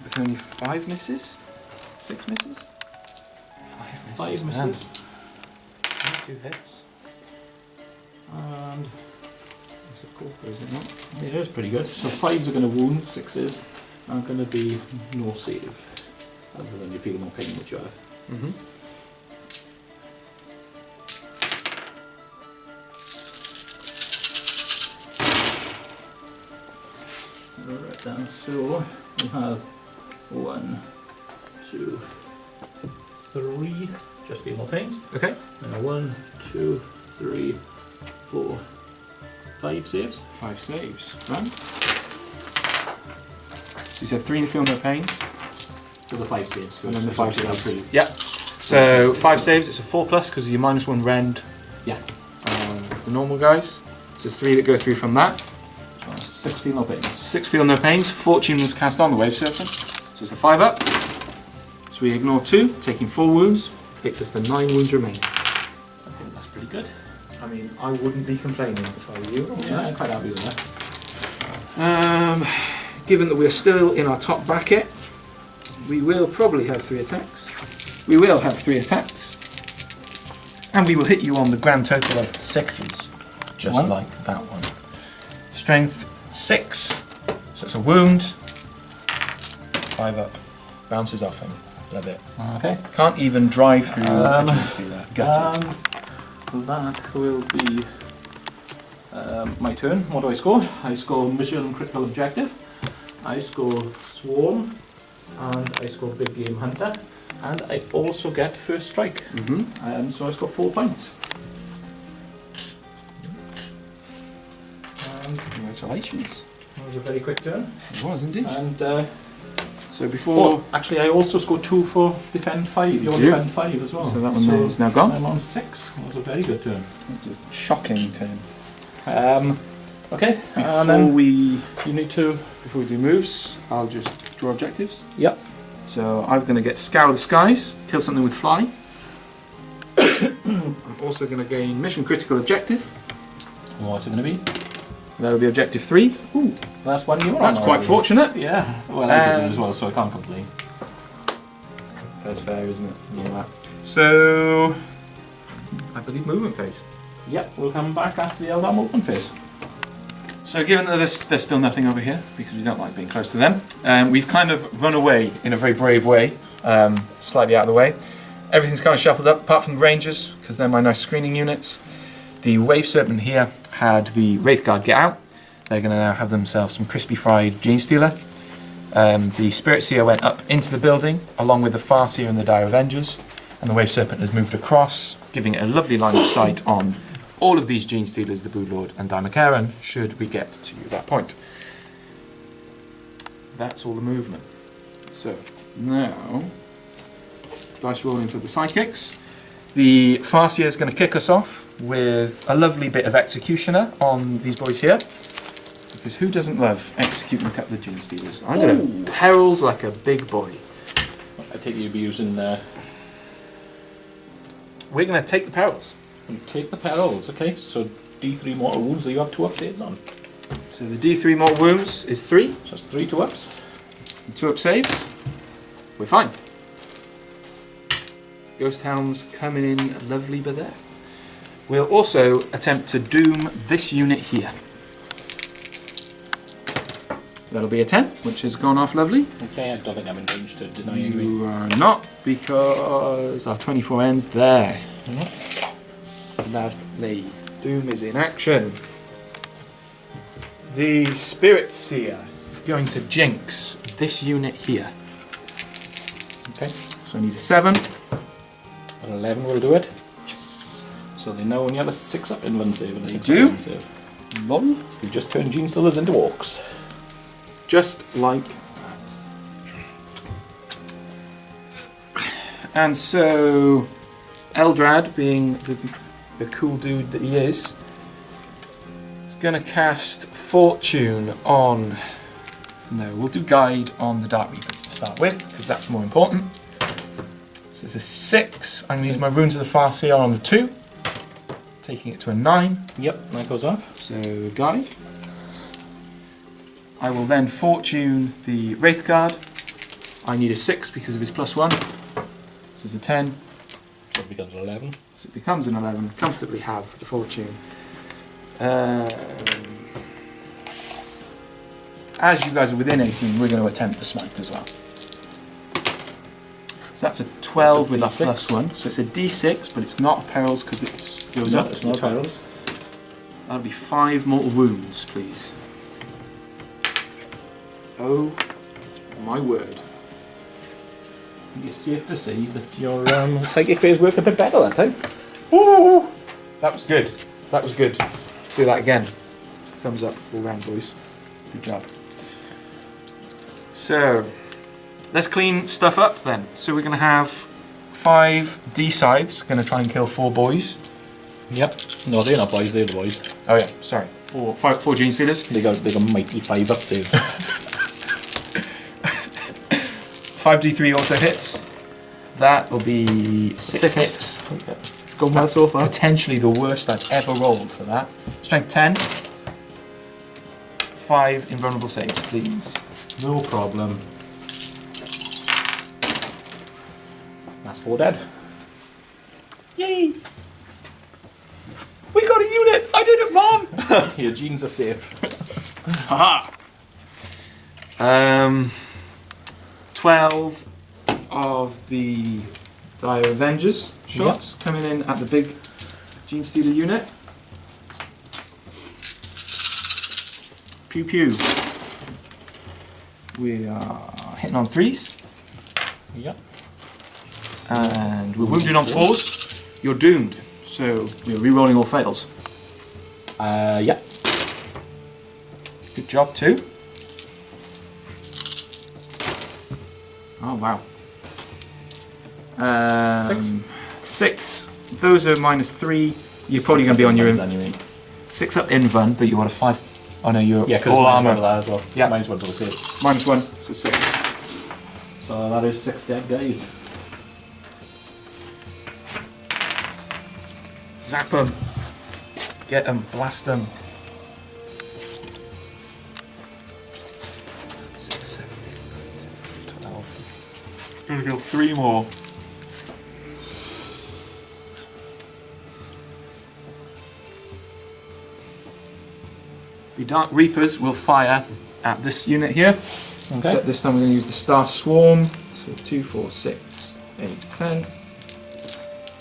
S3: With only 5 misses? 6 misses?
S1: 5 misses.
S3: And 2 hits.
S1: And
S3: Is it cool or is it not?
S1: it is pretty good. So 5s are going to wound, 6s are going to be no save. Other than you feel no pain, which you have.
S3: Mm-hmm.
S1: Right down. So we have 1, 2, 3. Just feel no pains.
S3: Okay.
S1: Now 1, 2, 3, 4, 5 saves.
S3: 5 saves. Right. So you said 3 feel no pains.
S1: So the 5 saves.
S3: And then the 5 saves.
S1: 3.
S3: Yep. So 5 saves, it's a 4+ because of your -1 rend.
S1: Yeah.
S3: The normal guys. So there's 3 that go through from that.
S1: So 6 feel no pains.
S3: 6 feel no pains. Fortune was cast on the wave serpent. So it's a 5 up. So we ignore 2, taking 4 wounds. Takes us to 9 wounds remaining.
S1: I think that's pretty good.
S3: I mean, I wouldn't be complaining if I were you.
S1: Yeah, I'm quite happy with that.
S3: Given that we're still in our top bracket, we will probably have 3 attacks. We will have 3 attacks. And we will hit you on the grand total of 6s. Just
S1: One.
S3: like that one. Strength 6. So it's a wound. 5 up. Bounces off him. Love it.
S1: Okay.
S3: Can't even drive through agility through that. Gutted.
S1: That will be my turn. What do I score? I score mission critical objective. I score swarm, and I score big game hunter, and I also get first strike.
S3: Mm-hmm.
S1: So I score 4 points. And
S3: Congratulations.
S1: that was a very quick turn.
S3: It was indeed.
S1: And
S2: So before...
S1: Oh, actually, I also scored 2 for defend 5. You're
S2: do?
S1: defend 5 as well.
S2: So that one there is now gone.
S1: I'm on 6. That was a very good turn.
S2: It's a shocking turn.
S1: Okay, and
S2: Before
S1: then
S2: we
S1: before
S2: we do moves, I'll just draw objectives.
S1: Yep.
S2: So I'm going to get Scour the Skies, kill something with Fly. I'm also going to gain Mission Critical Objective.
S1: What's it going to be?
S2: That'll be Objective 3.
S1: Ooh, that's one you were on.
S2: That's quite fortunate.
S1: Yeah, well, I did it as well, so I can't complain.
S2: Fair's fair, isn't it? Yeah. So, I believe movement phase.
S1: Yep, we'll come back after the Eldar movement phase.
S2: So given that there's still nothing over here, because we don't like being close to them, we've kind of run away in a very brave way, slightly out of the way. Everything's kind of shuffled up, apart from the Rangers, because they're my nice screening units. The Wave Serpent here had the Wraith Guard get out. They're going to now have themselves some crispy fried Gene Stealer. The Spirit Seer went up into the building, along with the Farseer and the Dire Avengers, and the Wave Serpent has moved across, giving it a lovely line of sight on all of these Gene Stealers, the Brood Lord and Dimakaran, should we get to that point. That's all the movement. So, now, dice rolling for the Psychics. The Farseer is going to kick us off with a lovely bit of Executioner on these boys here. Because who doesn't love executing a couple of Gene Stealers? I'm going to perils like a big boy.
S1: I take you'll be using...
S2: We're going to take the perils.
S1: Take the perils, okay? So D3 mortal wounds that you have 2 upgrades on.
S2: So the D3 mortal wounds is 3.
S1: So that's 3 2-ups.
S2: 2-up saves. We're fine. Ghost Hounds coming in lovely but there. We'll also attempt to doom this unit here. That'll be a 10, which has gone off lovely.
S1: Okay, I don't think I'm in range to deny you.
S2: You are not, because our 24 ends there. Lovely. Doom is in action. The Spirit Seer is going to jinx this unit here.
S1: Okay.
S2: So I need a 7.
S1: An 11 will do it. Yes. So they know when you have a 6-up inland save. And
S2: they do.
S1: Lol. You've just turned Gene Stealers into orcs.
S2: Just like that. And so, Eldrad, being the cool dude that he is going to cast Fortune on... No, we'll do Guide on the Dark Reapers to start with, because that's more important. So it's a 6. I'm going to use my Runes of the Farseer on the 2, taking it to a 9.
S1: Yep, that goes off.
S2: So, Guide. I will then Fortune the Wraith Guard. I need a 6 because of his +1. This is a 10.
S1: So it becomes an 11.
S2: So it becomes an 11. Comfortably have the Fortune. As you guys are within 18, we're going to attempt the Smite as well. So that's a 12 with a +1. So it's a D6, but it's not a perils because it goes up.
S1: It's not perils.
S2: That'll be 5 mortal wounds, please. Oh my word.
S1: It's safe to say that your psychic phase worked a bit better that time.
S2: Ooh, that was good. That was good. Do that again. Thumbs up all round, boys. Good job. So, let's clean stuff up then. So we're going to have 5 D-sides. Going to try and kill 4 boys.
S1: Yep. No, they're not boys. They're the boys.
S2: Oh yeah, sorry. 4 Gene Stealers.
S1: They got mighty 5-up saves.
S2: 5d3 auto hits. That will be 6 hits.
S1: It's gone well so far.
S2: Potentially the worst I've ever rolled for that. Strength 10. 5 invulnerable saves, please.
S1: No problem. That's 4 dead.
S2: Yay! We got a unit! I did it, Mom!
S1: Your genes are safe.
S2: Haha! 12 of the Dire Avengers shots coming in at the big Gene Stealer unit. Pew pew. We are hitting on 3s.
S1: Yep.
S2: And we're wounded on 4s. You're doomed. So we're re-rolling all fails.
S1: Yep.
S2: Good job, 2. Oh wow. 6. Those are -3. You're probably going to be on your
S1: Anyway.
S2: 6 up invuln, but you want a 5. Oh no, you're
S1: Yeah, because
S2: all armor.
S1: that as well.
S2: Yeah.
S1: Minus 1 to the save.
S2: -1, so 6.
S1: So that is 6 dead guys.
S2: Zap them. Get them. Blast them. 6, 7, 8, 9, 10, 12. Gonna go 3 more. The Dark Reapers will fire at this unit here.
S1: Okay.
S2: Except this time we're going to use the Star Swarm. So 2, 4, 6, 8, 10.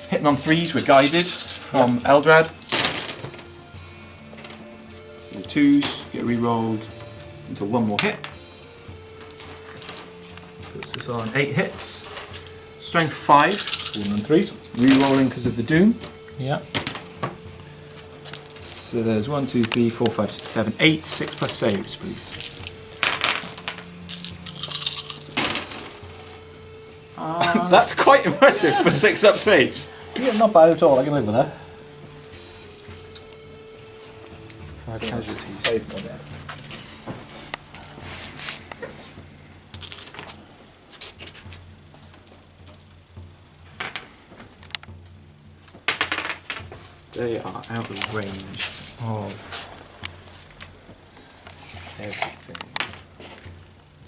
S2: Hitting on 3s, we're guided from Eldrad. So the 2s get re-rolled into 1 more hit. Puts us on 8 hits. Strength 5.
S1: 1 and 3s.
S2: Re-rolling because of the Doom.
S1: Yeah.
S2: So there's 1, 2, 3, 4, 5, 6, 7, 8. 6 plus saves, please. That's quite impressive for 6 up saves.
S1: Yeah, not bad at all. I can live with that.
S2: 5 casualties.
S1: 5 more dead.
S2: They are out of range of everything.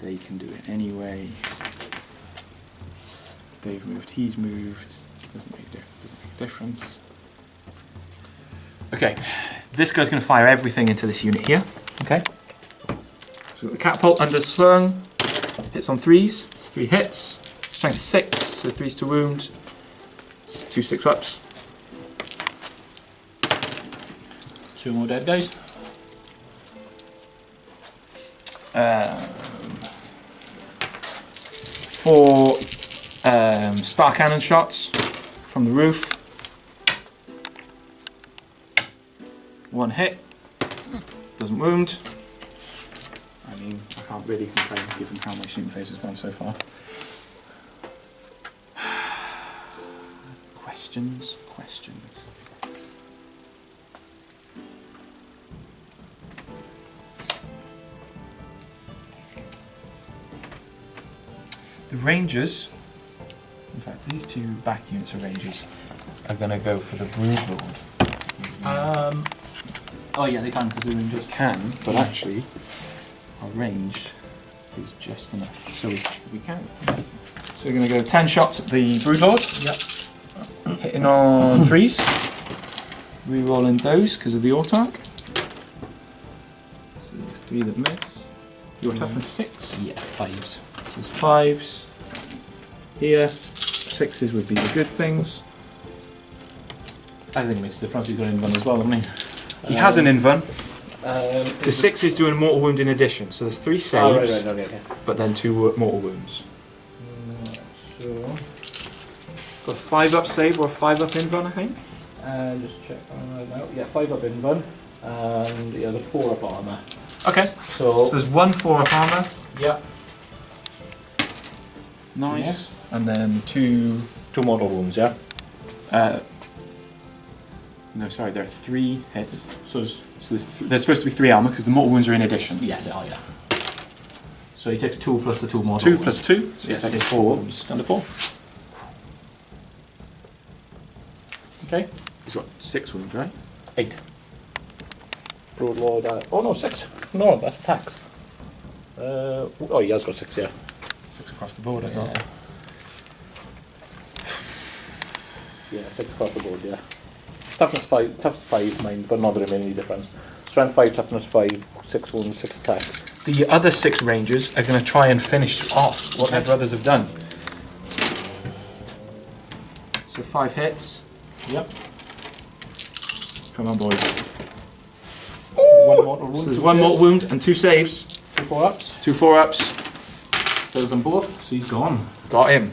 S2: They can do it anyway. They've moved, he's moved. Doesn't make a difference. Okay, this guy's going to fire everything into this unit here.
S1: Okay.
S2: So the catapult underslung, hits on 3s, it's 3 hits, strength 6, so 3s to wound, it's 2 6-ups.
S1: 2 more dead guys.
S2: 4 star cannon shots from the roof. 1 hit, doesn't wound. I mean, I can't really complain given how my shooting phase has gone so far. Questions? The Rangers, in fact these 2 back units of Rangers are going to go for the Broodlord.
S1: Oh yeah, they can because they're Rangers.
S2: Can, but actually our range is just enough, so we can. So we're going to go 10 shots at the Broodlord.
S1: Yep.
S2: Hitting on 3s. Re-rolling those because of the Autark. So there's 3 that miss. Your toughness 6.
S1: Yeah, 5s.
S2: There's 5s. Here, 6s would be the good things.
S1: I think it makes a difference. He's got an invuln as well, hasn't he?
S2: He has an invuln. The
S1: Is
S2: 6 is doing mortal wound in addition, so there's 3 saves,
S1: Oh, right, okay.
S2: but then 2 mortal wounds.
S1: So,
S2: Got a 5-up save or a 5-up invuln, I think.
S1: just check on right now. Yeah, 5 up invuln, and he has a 4 up armour.
S2: Okay. So there's 1 4-up armour.
S1: Yeah.
S2: Nice. And then 2.
S1: 2 mortal wounds, yeah.
S2: No, sorry, there are 3 hits. So there's supposed to be 3 armour because the mortal wounds are in addition.
S1: Yeah, they are, yeah. So he takes 2 plus the 2 mortal
S2: 2
S1: wounds.
S2: plus 2, so
S1: Yes,
S2: he's taking
S1: it's
S2: 4.
S1: wounds. Down to 4. Okay.
S2: He's got 6 wounds, right?
S1: 8. Broodlord, oh no, 6. No, that's attacks. Oh, he has got 6, yeah.
S2: 6 across the board, I thought.
S1: Yeah, 6 across the board, yeah. Toughness 5, mine, but not really any difference. Strength 5, toughness 5, 6 wounds, 6 attacks.
S2: The other 6 rangers are going to try and finish off what their brothers have done. So 5 hits.
S1: Yep.
S2: Come on, boys.
S1: 1 mortal wound.
S2: So there's 1 mortal wound and 2 saves.
S1: 2 4-ups.
S2: 2 4-ups.
S1: Those on both, so he's gone.
S2: Got him.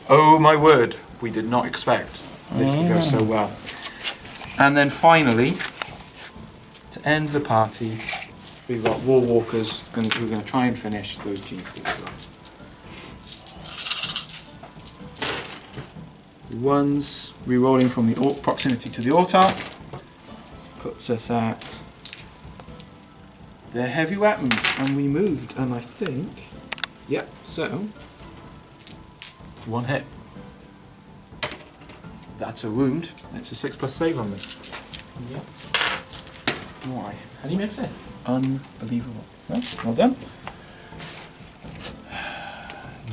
S2: Oh my word, we did not expect this to go so well. And then finally, to end the party, we've got War Walkers who are going to try and finish those GCs as well. 1s, rerolling from the proximity to the autarch, puts us at their heavy weapons, and we moved, and I think, yep, so, 1 hit. That's a wound, it's a 6+ save on this.
S1: Yep.
S2: Why?
S1: And he makes it.
S2: Unbelievable. Well, well done.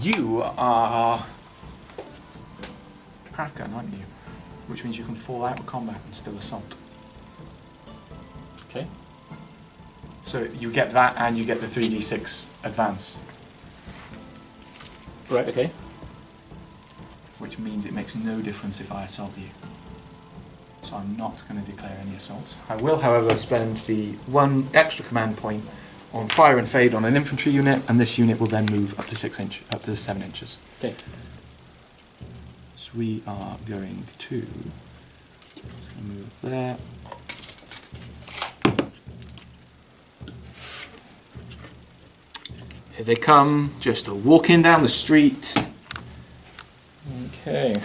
S2: You are Kraken, aren't you? Which means you can fall out of combat and still assault.
S1: Okay.
S2: So you get that and you get the 3d6 advance,
S1: Right, okay.
S2: which means it makes no difference if I assault you. So I'm not going to declare any assaults. I will, however, spend the 1 extra command point on fire and fade on an infantry unit, and this unit will then move up to 7 inches.
S1: Okay.
S2: So we are going to just gonna move there. Here they come, just walking down the street.
S1: Okay.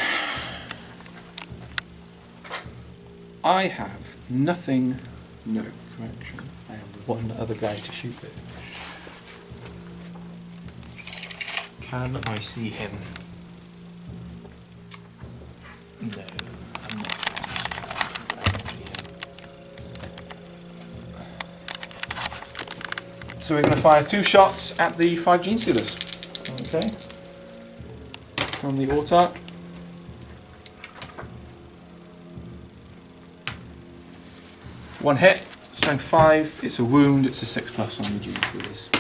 S2: I have nothing. No, correction. I have 1 other guy to shoot with. Can I see him? No, I'm not. I can see him. So we're going to fire 2 shots at the 5 Gene Stealers.
S1: Okay.
S2: From the autarch. One hit, strength 5, it's a wound, it's a 6+ on the Gene Stealers.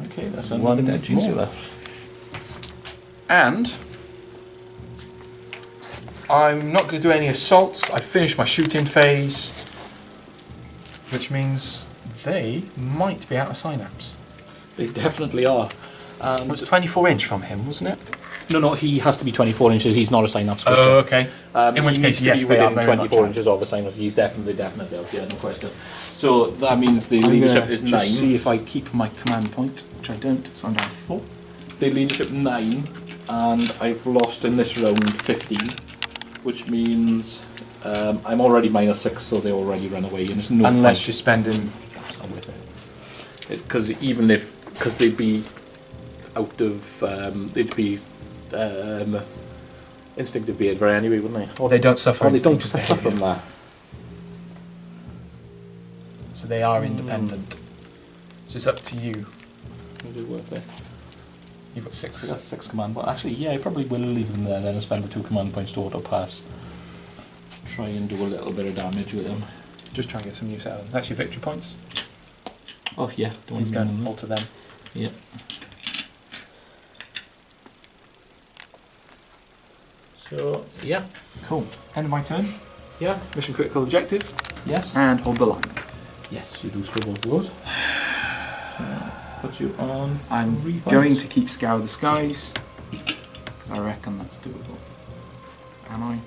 S1: Okay, that's
S2: One
S1: another dead Gene
S2: more.
S1: Stealer.
S2: And I'm not going to do any assaults. I finished my shooting phase, which means they might be out of synapse.
S1: They definitely are.
S2: It was 24 inch from him, wasn't it?
S1: No, he has to be 24 inches. He's not a synapse Christian.
S2: Oh, okay.
S1: In which case,
S2: yes,
S1: to be
S2: they are
S1: within
S2: very much
S1: 24
S2: out.
S1: inches of a synapse. He's definitely out, yeah, no question. So that means the
S2: I'm
S1: leadership
S2: gonna
S1: is 9.
S2: just see if I keep my command point, which I don't, so I'm down to 4.
S1: The leadership 9, and I've lost in this round 15, which means I'm already -6, so they already run away, and it's no
S2: Unless
S1: point.
S2: you're spending...
S1: That's not worth it. Because even if, because they'd be out of, they'd be instinctive behaviour anyway, wouldn't they?
S2: Or they don't suffer
S1: Oh, they don't
S2: instinctive
S1: suffer from
S2: behaviour.
S1: that.
S2: So they are independent. So it's up to you.
S1: Is it worth it?
S2: You've got 6.
S1: So that's 6 command points. Actually, yeah, I probably will leave them there then and spend the 2 command points to auto pass. Try and do a little bit of damage with them.
S2: Just try and get some use out of them. That's your victory points.
S1: Oh yeah,
S2: He's done. Alter them.
S1: Yeah. So yeah,
S2: Cool. End of my turn.
S1: yeah,
S2: Mission critical objective.
S1: yes,
S2: And hold the line.
S1: yes. You do score both of those. Puts you on.
S2: I'm
S1: 3 points.
S2: going to keep Scour the Skies, because I reckon that's doable. Am I? I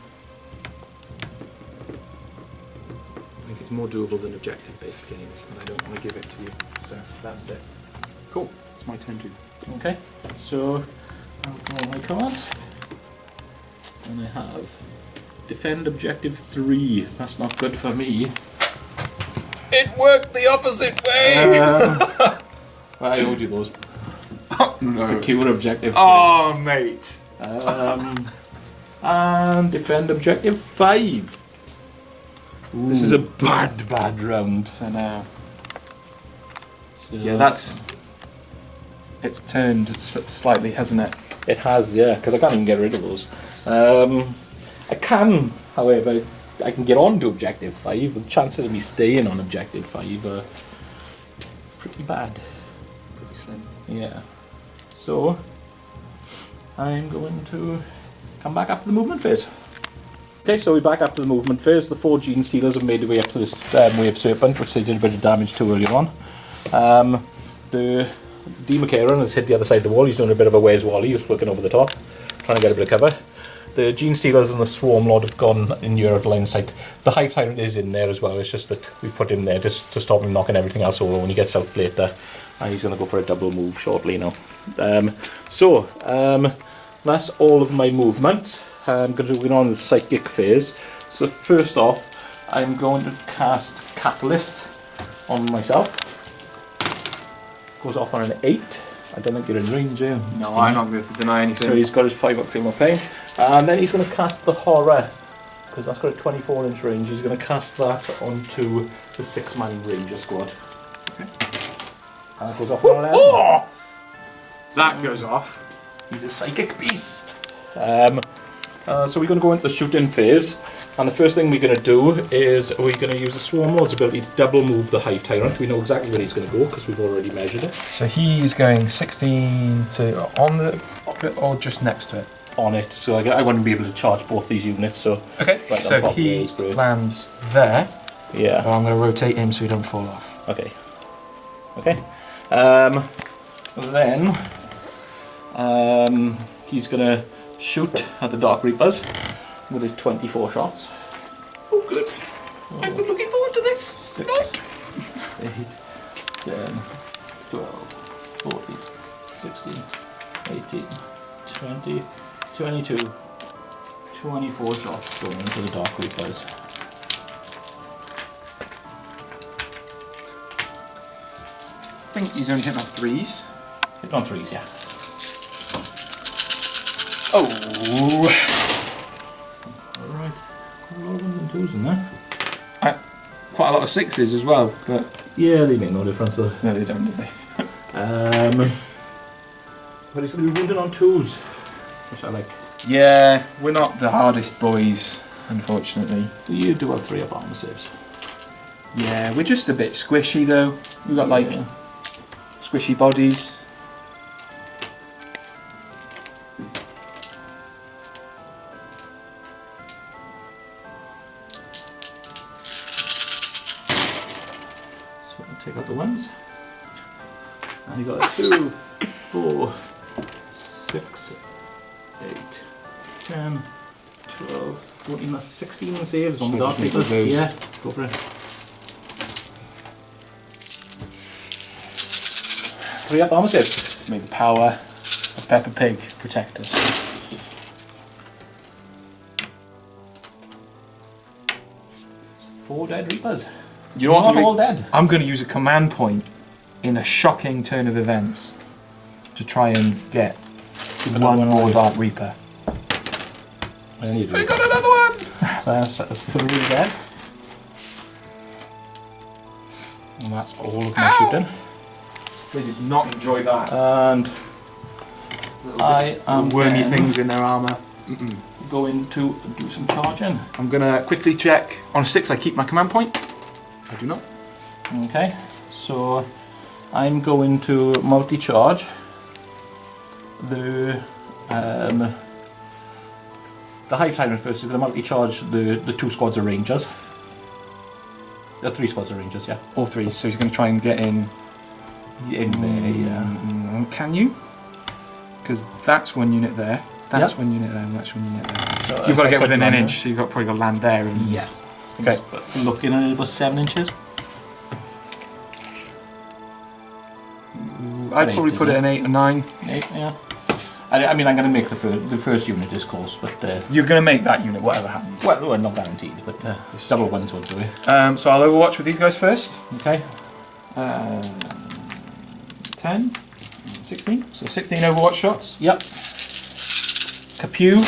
S2: think it's more doable than objective-based games, and I don't want to give it to you. So that's it. Cool. It's my turn too.
S1: Okay, so I'll draw my cards, and I have defend objective 3. That's not good for me. It worked the opposite way. I owed you those.
S2: No.
S1: Secure objective 3.
S2: Oh, mate.
S1: And defend objective 5. This is a bad round.
S2: So now,
S1: So
S2: yeah, that's. It's turned slightly, hasn't it?
S1: it has, yeah, because I can't even get rid of those. I can, however, I can get on to objective 5. The chances of me staying on objective 5 are pretty bad.
S2: Pretty slim.
S1: Yeah. So I'm going to come back after the movement phase. Okay, so we're back after the movement phase. The 4 Gene Stealers have made their way up to this Wave Serpent, which they did a bit of damage to earlier on. The D. McCarran has hit the other side of the wall. He's doing a bit of a Where's Wally. He's looking over the top, trying to get a bit of cover. The Gene Stealers and the Swarm Lord have gone in your line of sight. The Hive Tyrant is in there as well. It's just that we've put him there just to stop him knocking everything else over when he gets out later. And he's going to go for a double move shortly now. That's all of my movement. I'm going to go on the psychic phase. So first off, I'm going to cast Catalyst on myself. Goes off on an 8. I don't think you're in range, are you?
S3: No, I'm not going to deny anything.
S1: So he's got his 5 up female pain. And then he's going to cast the Horror, because that's got a 24-inch range. He's going to cast that onto the 6-man Ranger squad.
S3: Okay.
S1: And that goes off on an 11.
S3: Oh! That goes off.
S1: He's a psychic beast. So we're going to go into the shooting phase. And the first thing we're going to do is we're going to use the Swarm Lord's ability to double move the Hive Tyrant. We know exactly where he's going to go because we've already measured it.
S3: So he's going 16 to on the or just next to it?
S1: On it, so I wouldn't be able to charge both these units. So
S3: okay,
S1: right
S3: so
S1: on top
S3: he
S1: is great.
S3: lands there.
S1: Yeah.
S3: And I'm going to rotate him so he don't fall off.
S1: Okay. Okay. Then he's going to shoot at the Dark Reapers with his 24 shots.
S3: Oh, good. I've been looking forward to this.
S1: 6, 8, 10, 12, 14, 16, 18, 20, 22, 24 shots going into the Dark Reapers.
S3: I think he's only hitting on 3s.
S1: Hit on 3s, yeah.
S3: Oh!
S1: Alright. Quite a lot of 1s and 2s in there.
S3: Quite a lot of 6s as well, but
S1: Yeah, they make no difference though.
S3: no, they don't, do they?
S1: But he's going to be wounded on 2s, which I like.
S3: Yeah, we're not the hardest boys, unfortunately.
S1: You do have 3 up armor saves.
S3: Yeah, we're just a bit squishy though. We've got like squishy bodies.
S1: So I'll take out the 1s. And you got 2, 4, 6, 8, 10, 12, 14, that's 16 saves on the Dark
S3: Just
S1: Reapers.
S3: make those.
S1: Yeah, go for it. 3 up armor saves.
S3: May the power of Peppa Pig protect us.
S1: 4 dead Reapers.
S3: You know what?
S1: Not all dead.
S3: I'm going to use a command point in a shocking turn of events to try and get one more Dark Reaper.
S1: And you do.
S3: We got another one!
S1: That's 3 dead. And that's all of my shooting.
S3: They did not enjoy that.
S1: And I am
S3: Wormy
S1: then
S3: things in their armour.
S1: going to do some charging.
S3: I'm going to quickly check. On a 6 I keep my command point. I do not.
S1: Okay, so I'm going to multi-charge the Hive Tyrant first. I'm going to multi-charge the 2 squads of Rangers. The 3 squads of Rangers, yeah.
S3: All 3, so he's going to try and get in
S1: In there, yeah.
S3: Can you? Because that's 1 unit there, that's
S1: Yep.
S3: 1 unit there, and that's 1 unit there.
S1: So
S3: You've got to
S1: if I
S3: get
S1: put
S3: within
S1: them
S3: an
S1: on
S3: inch, so you've probably got to land there. And
S1: there- Yeah.
S3: Okay.
S1: Looking at it about 7 inches.
S3: I'd
S1: An
S3: probably
S1: 8,
S3: put it
S1: isn't
S3: an 8 or 9.
S1: 8, yeah. I mean, I'm going to make the first unit as close, but
S3: You're going to make that unit, whatever happens.
S1: well, we're not guaranteed, but double 1s would do it.
S3: So I'll overwatch with these guys first.
S1: Okay.
S3: 10, 16. So 16 overwatch shots.
S1: Yep.
S3: Capew.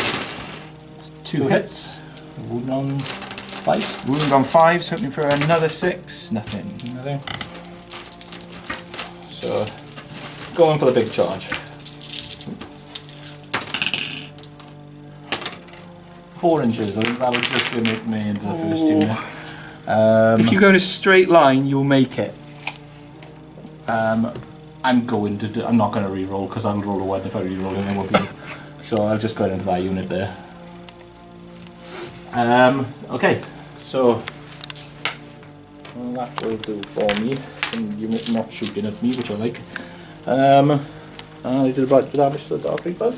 S1: 2 hits. Wound on 5.
S3: Wound on 5s, hoping for another 6. Nothing.
S1: Nothing. So, going for the big charge. 4 inches. I think that would just be me into the first unit.
S3: If you go in a straight line, you'll make it.
S1: I'm going to. I'm not going to re-roll because I'll roll a 1 if I re-roll it. I won't be. So I'll just go into that unit there. Okay. So well, that will do for me. Some unit not shooting at me, which I like. I did about damage to the Dark Reapers.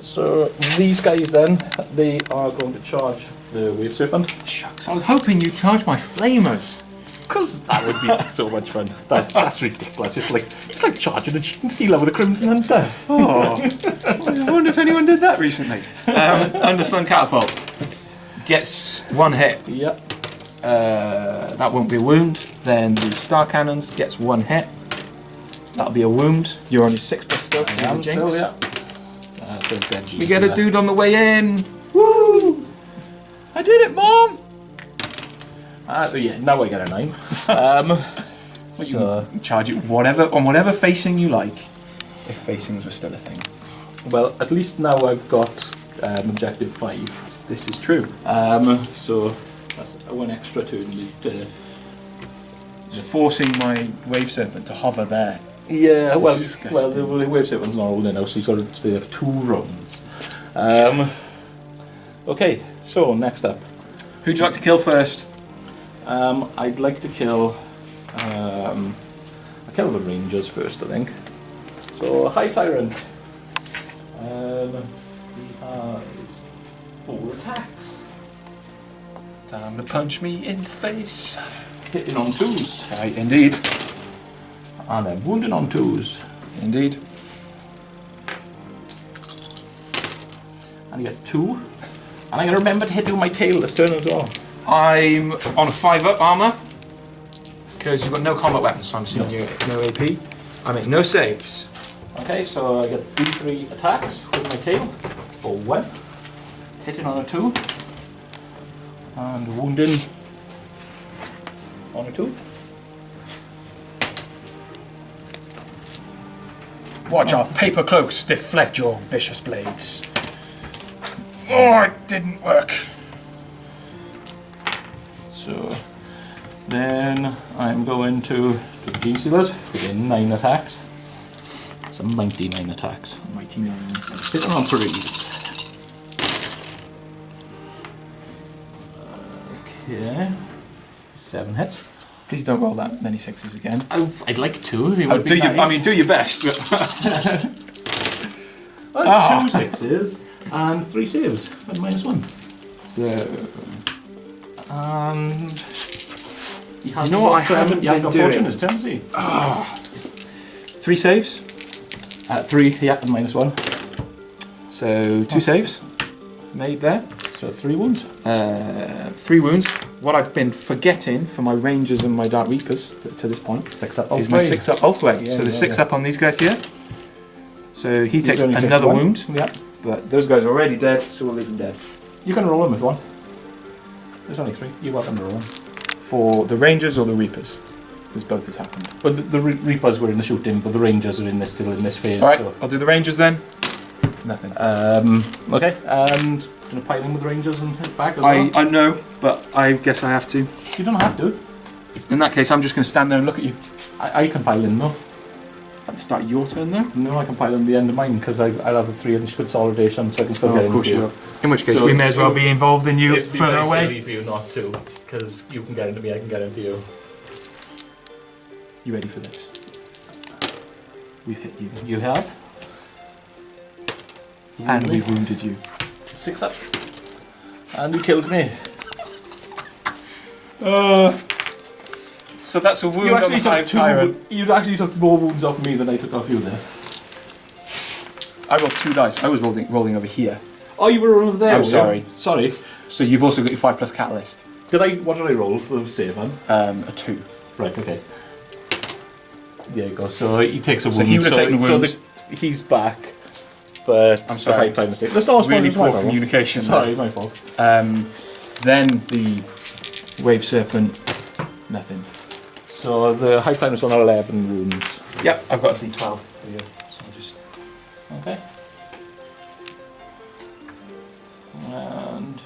S1: So these guys then, they are going to charge the Wave Serpent.
S3: Shucks, I was hoping you'd charge my flamers.
S1: Because that would be so much fun. That's ridiculous. It's like charging a cheat and stealer with a Crimson Hunter.
S3: Oh, I wonder if anyone did that recently. Underslung Catapult gets 1 hit.
S1: Yep.
S3: That won't be a wound. Then the Star Cannons gets 1 hit. That'll be a wound. You're on your 6+ still.
S1: I am
S3: Jinx.
S1: still, yeah. So dead
S3: We get a dude on the way in. Woo! I did it, Mom!
S1: Yeah, now I get a 9.
S3: You can charge it on whatever facing you like. If facings were still a thing.
S1: Well, at least now I've got objective 5.
S3: This is true.
S1: So that's 1 extra turn.
S3: It's forcing my Wave Serpent to hover there.
S1: Yeah, well,
S3: Disgusting.
S1: the Wave Serpent's not holding now, so he's got to stay there for 2 rounds. Okay, so next up.
S3: Who'd you like to kill first?
S1: I'd like to kill. I'll kill the Rangers first, I think. So, High Tyrant. He has 4 attacks.
S3: Time to punch me in the face.
S1: Hitting on 2s.
S3: Right, indeed.
S1: And then wounding on 2s.
S3: Indeed.
S1: And you get 2. And I'm going to remember to hit you with my tail this turn as well.
S3: I'm on a 5-up armor. Because you've got no combat weapons, so I'm assuming you no AP. I make no saves.
S1: Okay, so I get D3 attacks with my tail for 1. Hitting on a 2. And wounding on a 2.
S3: Watch our paper cloaks deflect your vicious blades. Oh, it didn't work.
S1: So then I'm going to the Gene Stealers within 9 attacks. Some mighty 9 attacks.
S3: Mighty 9.
S1: Hitting on 3. Okay. 7 hits.
S3: Please don't roll that many 6s again.
S1: I'd like to. It
S3: Oh,
S1: would be nice.
S3: do your best.
S1: 2 6s and 3 saves at -1.
S3: So,
S1: And he has
S3: You know what I haven't
S1: he has
S3: been
S1: got
S3: doing?
S1: fortune this turn, has he?
S3: 3 saves.
S1: 3, yeah, at -1.
S3: So 2 saves made there.
S1: So 3 wounds.
S3: 3 wounds. What I've been forgetting for my Rangers and my Dark Reapers to this point
S1: 6 up.
S3: is my 6-up ultimate.
S1: Yeah,
S3: So the
S1: yeah,
S3: 6-up on these guys here. So he takes
S1: only take
S3: another
S1: 1.
S3: wound.
S1: Yeah.
S3: But those guys are already dead, so we'll leave them dead.
S1: You can roll him with 1. There's only 3. You're welcome to roll 1.
S3: For the Rangers or the Reapers? Because both has happened.
S1: But the Reapers were in the shooting, but the Rangers are still in this phase.
S3: Alright,
S1: So.
S3: I'll do the Rangers then. Nothing.
S1: Okay, and going to pile in with the Rangers and hit back as well?
S3: I know, but I guess I have to.
S1: You don't have to.
S3: In that case, I'm just going to stand there and look at you.
S1: I can pile in though.
S3: At the start of your turn though?
S1: No, I can pile in the end of mine because I'll have the 3 inch consolidation, so I can still get
S3: of course
S1: into
S3: you will. In which case,
S1: So
S3: we may as well be involved in you
S1: It'd be
S3: further
S1: very
S3: away.
S1: silly for you not to, because you can get into me, I can get into you.
S3: You ready for this? We've hit you.
S1: You have?
S3: And we've wounded you.
S1: 6 up. And you killed me.
S3: So that's a wound
S1: You
S3: on the
S1: actually,
S3: Hive Tyrant.
S1: you actually took more wounds off me than I took off you there.
S3: I rolled 2 dice. I was rolling over here.
S1: Oh, you were over there.
S3: I'm
S1: were you?
S3: sorry.
S1: Sorry.
S3: So you've also got your 5+ catalyst.
S1: What did I roll for the save, man?
S3: A 2.
S1: Right, okay. There you go. So he takes a wound.
S3: So he would have taken a wound.
S1: He's back. But
S3: I'm sorry.
S1: the 5 mistake. That's not
S3: Really
S1: my
S3: poor
S1: fault.
S3: communication.
S1: Sorry, my fault.
S3: Then the Wave Serpent. Nothing.
S1: So the high time is on 11 wounds.
S3: Yep, I've got a D12 for you. So I'll just.
S1: Okay. And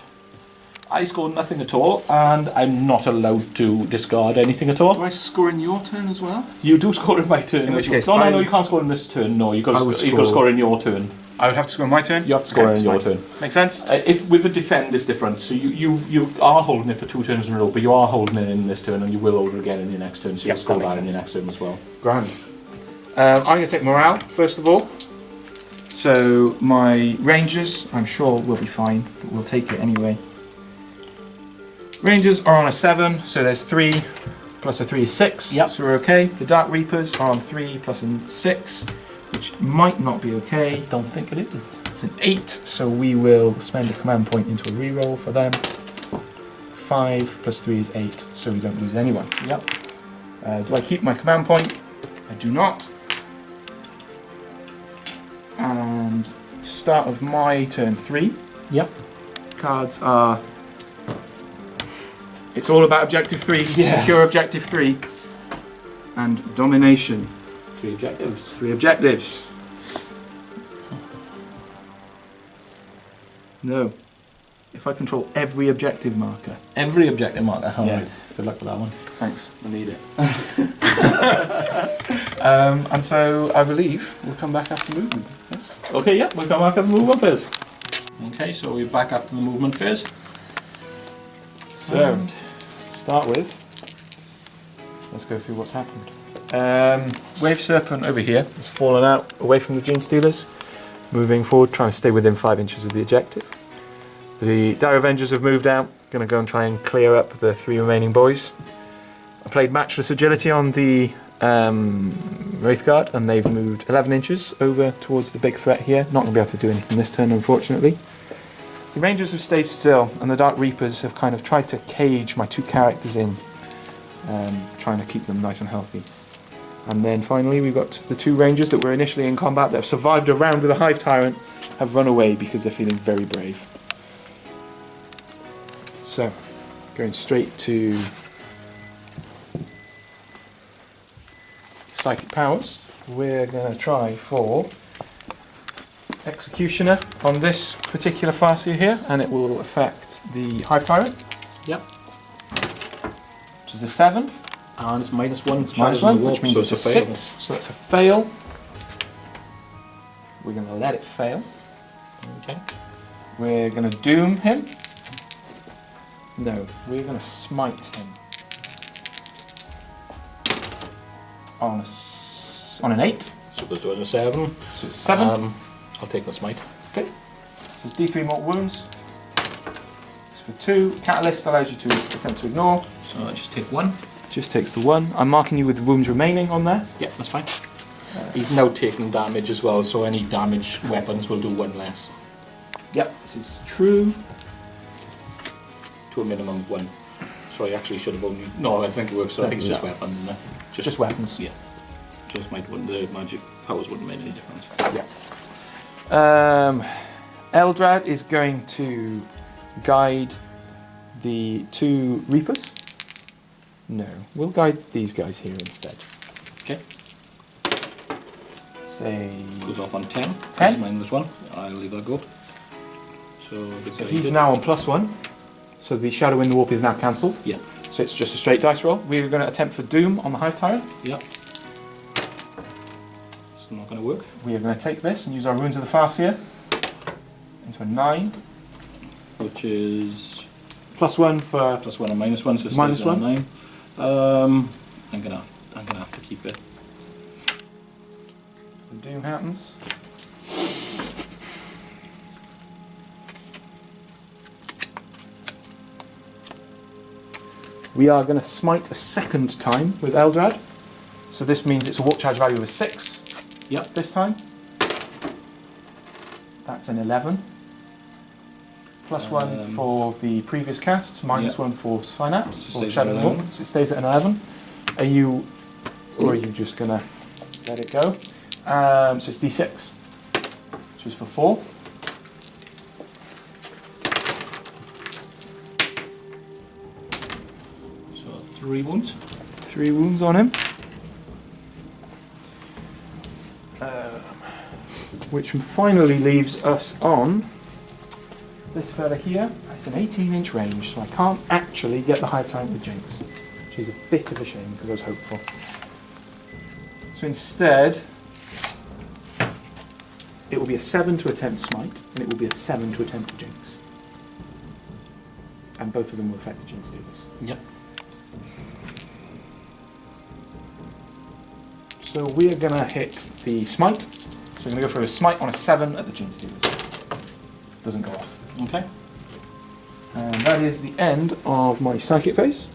S1: I scored nothing at all, and I'm not allowed to discard anything at
S3: Do
S1: all.
S3: I score in your turn as well?
S1: You do score in my turn.
S3: In which
S1: as well.
S3: case,
S1: no, you can't score in this turn. No, you got
S3: I would
S1: to score in your turn.
S3: I would have to score in my turn?
S1: You have to score
S3: Okay,
S1: in your
S3: that's
S1: turn.
S3: fine. Makes sense?
S1: If with the defend it's different. So you are holding it for 2 turns in a row, but you are holding it in this turn, and you will hold it again in your next turn. So
S3: Yep,
S1: you'll score
S3: that makes
S1: that in your
S3: sense.
S1: next turn as well.
S3: Grand. I'm going to take morale first of all. So my Rangers, I'm sure will be fine, but we'll take it anyway. Rangers are on a 7, so there's 3
S2: plus a 3 is 6.
S1: Yep.
S2: So we're okay. The Dark Reapers are on 3 plus a 6, which might not be okay.
S1: I don't think it is.
S2: It's an 8, so we will spend a command point into a reroll for them. 5 plus 3 is 8, so we don't lose anyone.
S1: Yep.
S2: Do I keep my command point? I do not. And start of my turn 3.
S1: Yep.
S2: Cards are... It's all about objective 3,
S1: Yeah.
S2: secure objective 3, and domination.
S1: 3 objectives.
S2: 3 objectives. No. If I control every objective marker.
S1: Every objective marker. All
S2: Yeah.
S1: right. Good luck with that one.
S2: Thanks, I need it. And so I believe we'll come back after movement. Yes?
S1: Okay, yeah, we'll come back after the movement phase. Okay, so we're back after the movement phase.
S2: So, to start with, let's go through what's happened. Wave Serpent over here has fallen out away from the Gene Stealers, moving forward, trying to stay within 5 inches of the objective. The Dire Avengers have moved out, going to go and try and clear up the 3 remaining boys. I played Matchless Agility on the Wraithguard, and they've moved 11 inches over towards the big threat here. Not going to be able to do anything this turn, unfortunately. The Rangers have stayed still, and the Dark Reapers have kind of tried to cage my 2 characters in, trying to keep them nice and healthy. And then finally we've got the 2 Rangers that were initially in combat that have survived a round with a Hive Tyrant, have run away because they're feeling very brave. So, going straight to Psychic Powers, we're going to try for Executioner on this particular Farseer here, and it will affect the Hive Tyrant.
S1: Yep.
S2: Which is a 7.
S1: And it's -1.
S2: It's -1, which means it's a 6. So that's a fail. We're going to let it fail.
S1: Okay.
S2: We're going to doom him. No, we're going to smite him. On an 8.
S1: So there's doing a 7.
S2: So it's a 7.
S1: I'll take the smite.
S2: Okay. There's D3 mortal wounds. It's for 2. Catalyst allows you to attempt to ignore.
S1: So I just take 1.
S2: Just takes the 1. I'm marking you with wounds remaining on there.
S1: Yeah, that's fine. He's now taking damage as well, so any damage weapons will do 1 less.
S2: Yep, this is true.
S1: To a minimum of 1. So I actually should have only... No, I think it works, so I think it's just weapons, isn't it?
S2: Just weapons.
S1: Yeah. Just the magic powers wouldn't make any difference.
S2: Yeah. Eldrad is going to guide the 2 Reapers. No, we'll guide these guys here instead.
S1: Okay.
S2: Say...
S1: Goes off on 10.
S2: 10?
S1: -1. I'll leave that go. So
S2: he's now on +1. So the Shadow in the Warp is now cancelled.
S1: Yeah.
S2: So it's just a straight dice roll. We're going to attempt for Doom on the Hive Tyrant.
S1: Yeah. It's not going to work.
S2: We are going to take this and use our Runes of the Farseer into a 9.
S1: Which is...
S2: +1 for...
S1: +1 and -1, so it
S2: -1.
S1: stays on 9. I'm gonna have to keep it.
S2: So Doom happens. We are going to smite a second time with Eldrad. So this means it's a warp charge value of 6.
S1: Yep.
S2: This time. That's an 11. +1 for the previous casts, -1 for Synapse,
S1: So
S2: or
S1: stays
S2: Shadow
S1: at
S2: of the
S1: 11.
S2: Warp. So it stays at an 11. Are you, or are you just going to let it go? So it's D6, which is for 4.
S1: So 3 wounds.
S2: 3 wounds on him. Which finally leaves us on this fella here. It's an 18-inch range, so I can't actually get the Hive Tyrant with Jinx, which is a bit of a shame because I was hopeful. So instead, it will be a 7 to attempt Smite, and it will be a 7 to attempt Jinx. And both of them will affect the Gene Stealers.
S1: Yep.
S2: So we are going to hit the Smite. So we're going to go for a Smite on a 7 at the Gene Stealers. Doesn't go off.
S1: Okay.
S2: And that is the end of my Psychic phase.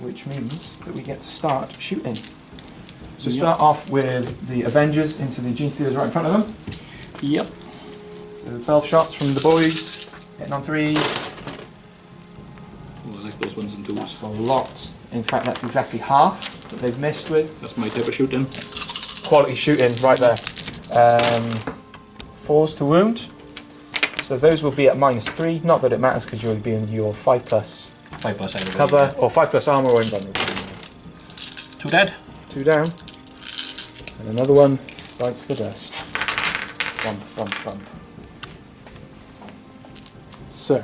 S2: which means that we get to start shooting. So
S1: Yep.
S2: start off with the Avengers into the Gene Stealers right in front of them.
S1: Yep.
S2: So 12 shots from the boys, hitting on 3s.
S1: Oh, I like those ones and twos.
S2: That's a lot. In fact, that's exactly half that they've missed with.
S1: That's my type of shooting.
S2: Quality shooting right there. 4s to wound. So those will be at -3. Not that it matters because you'll be in your 5+
S1: 5+ either way.
S2: cover, or 5+ armour or invulnerable.
S1: 2 dead.
S2: 2 down. And another one bites the dust. Bump, bump, bump. So,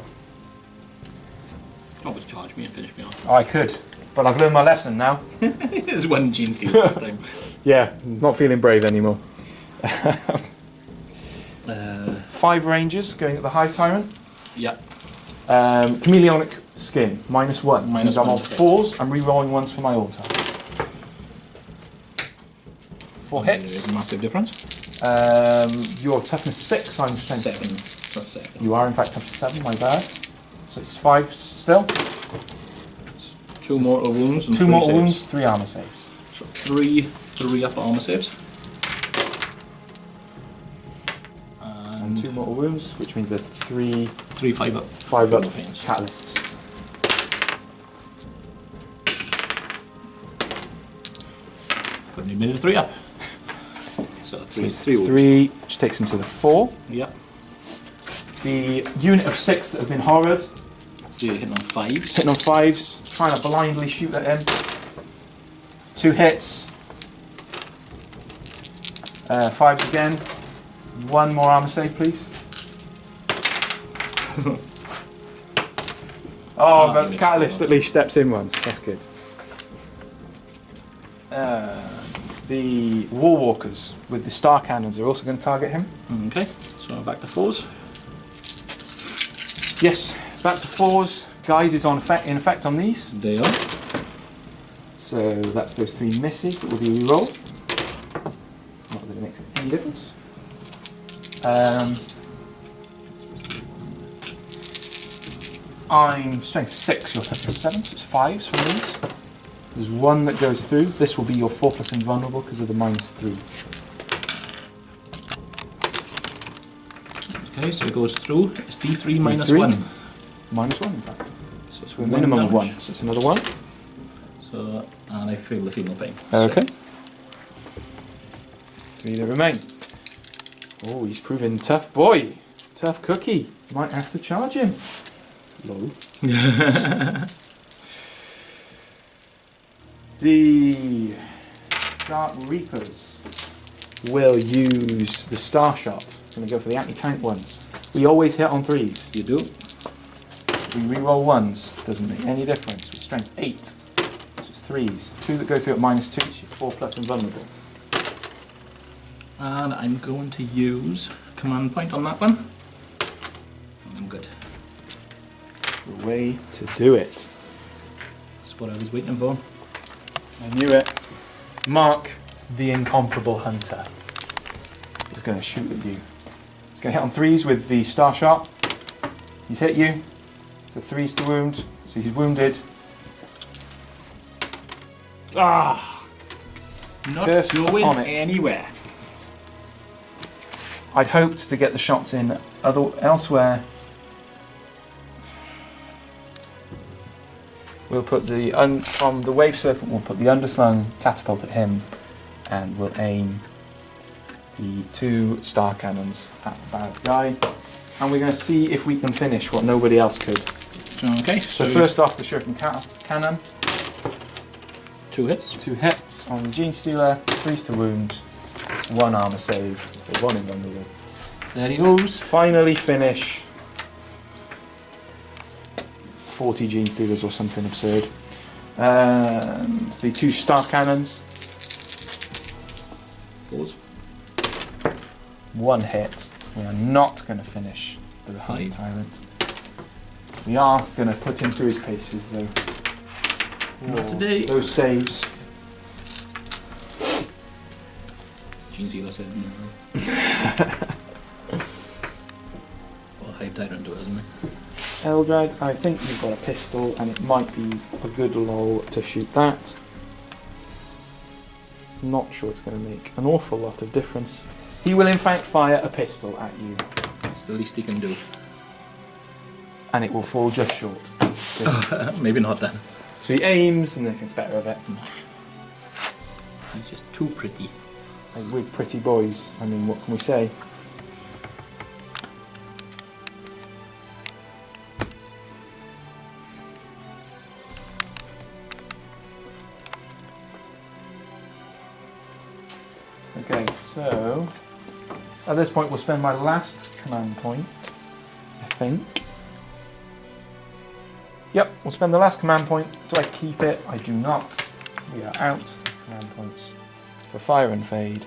S1: Always charge me and finish me off.
S2: I could, but I've learned my lesson now.
S1: There's one gene stealer this time.
S2: Yeah, not feeling brave anymore.
S1: 5
S2: 5 Rangers going at the High Tyrant.
S1: Yep.
S2: Chameleonic skin, -1.
S1: Minus
S2: I'm
S1: one,
S2: on
S1: okay.
S2: 4s, I'm re-rolling 1s for my altar. 4 hits.
S1: There's a massive difference.
S2: Your toughness 6, I'm strength
S1: 7. That's 7.
S2: You are in fact up to 7, my bad. So it's 5 still.
S1: 2 mortal wounds and
S2: 2
S1: 3
S2: mortal
S1: saves.
S2: wounds, 3 armour saves.
S1: So 3 upper armor saves.
S2: And 2 mortal wounds, which means there's 3
S1: 3 5 up.
S2: 5 up
S1: Things.
S2: catalysts.
S1: Couldn't have made it 3 up. So 3
S2: So
S1: 3 wounds.
S2: 3, which takes him to the 4.
S1: Yep.
S2: The unit of 6 that have been horrored,
S1: So you're hitting on 5s.
S2: hitting on 5s, trying to blindly shoot at him. 2 hits. 5s again. 1 more armor save, please. Oh,
S1: you
S2: but
S1: missed
S2: Catalyst
S1: one.
S2: at least steps in once. That's good. The Warwalkers with the Star Cannons are also going to target him.
S1: Okay. So back to 4s.
S2: Yes, back to 4s. Guide is in effect on these.
S1: They are.
S2: So that's those 3 misses that will be re-rolled. Not that it makes any difference. I'm strength 6, you're toughness 7, so it's 5s from these. There's 1 that goes through. This will be your 4+ invulnerable because of the -3.
S1: Okay, so it goes through. It's D3 minus
S2: D3.
S1: 1.
S2: -1 in fact.
S1: So it's
S2: So a minimum of 1.
S1: damage.
S2: So it's another 1.
S1: So, and I feel the female pain.
S2: Okay. 3 that remain. Oh, he's proving tough boy. Tough cookie. Might have to charge him. Lol. The Dark Reapers will use the Star Shot. It's going to go for the anti-tank ones. We always hit on 3s.
S1: You do.
S2: We re-roll 1s. Doesn't make any difference. With strength 8. So it's 3s. 2 that go through at -2. So you're 4+ invulnerable.
S1: And I'm going to use command point on that one. And I'm good.
S2: The way to do it.
S1: That's what I was waiting for.
S2: I knew it. Mark, the incomparable hunter, is going to shoot at you. He's going to hit on 3s with the Star Shot. He's hit you. So 3s to wound. So he's wounded. Ah!
S1: Not
S2: Curse
S1: going
S2: on it.
S1: anywhere.
S2: I'd hoped to get the shots in elsewhere. We'll put the from the Wave Serpent. We'll put the underslung catapult at him, and we'll aim the 2 star cannons at the bad guy. And we're going to see if we can finish what nobody else could.
S1: Okay,
S2: So first off, the Shuriken Cannon.
S1: 2 hits.
S2: 2 hits on the Gene Stealer, 3s to wound, 1 armor save, so 1 invulnerable.
S1: There he goes.
S2: Finally finish 40 Gene Stealers or something absurd. And the 2 Star Cannons,
S1: 4s.
S2: 1 hit. We are not going to finish the High
S1: 5.
S2: Tyrant. We are going to put him through his paces though.
S1: Not today.
S2: Those saves.
S1: Gene Stealer said no. Well, Hive Tyrant do it, isn't it?
S2: Eldrad, I think you've got a pistol and it might be a good lull to shoot that. Not sure it's going to make an awful lot of difference. He will in fact fire a pistol at you.
S1: It's the least he can do.
S2: And it will fall just short.
S1: Maybe not then.
S2: So he aims and then thinks better of it.
S1: He's just too pretty.
S2: Like, we're pretty boys, I mean, what can we say? Okay, so at this point we'll spend my last command point, I think. Yep, we'll spend the last command point. Do I keep it? I do not. We are out of command points for Fire and Fade.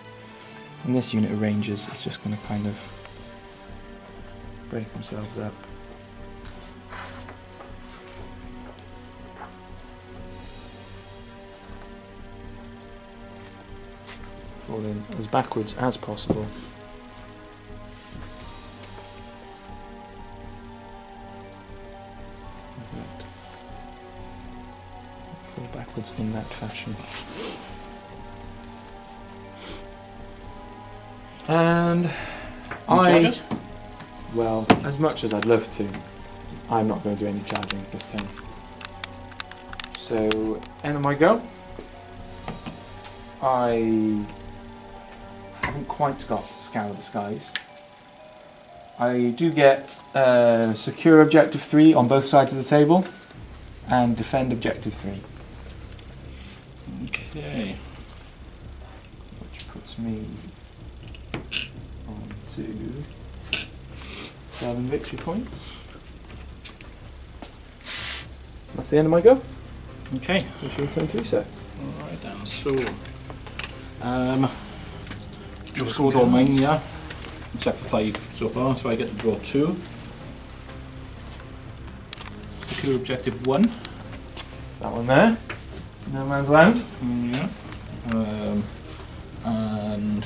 S2: And this unit of Rangers is just going to kind of break themselves up. Fall in as backwards as possible. Perfect. Fall backwards in that fashion. And
S1: Charges?
S2: well, as much as I'd love to, I'm not going to do any charging this turn. So, end of my go. I haven't quite got Scour the Skies. I do get secure objective 3 on both sides of the table, and defend objective 3.
S1: Okay.
S2: Which puts me on to 7 victory points. That's the end of my go.
S1: Okay.
S2: It's your turn 3, sir.
S1: Alright then, so you've scored all mine, yeah? Except for 5 so far, so I get to draw 2. Secure objective 1.
S2: That one there. No man's land.
S1: Yeah. And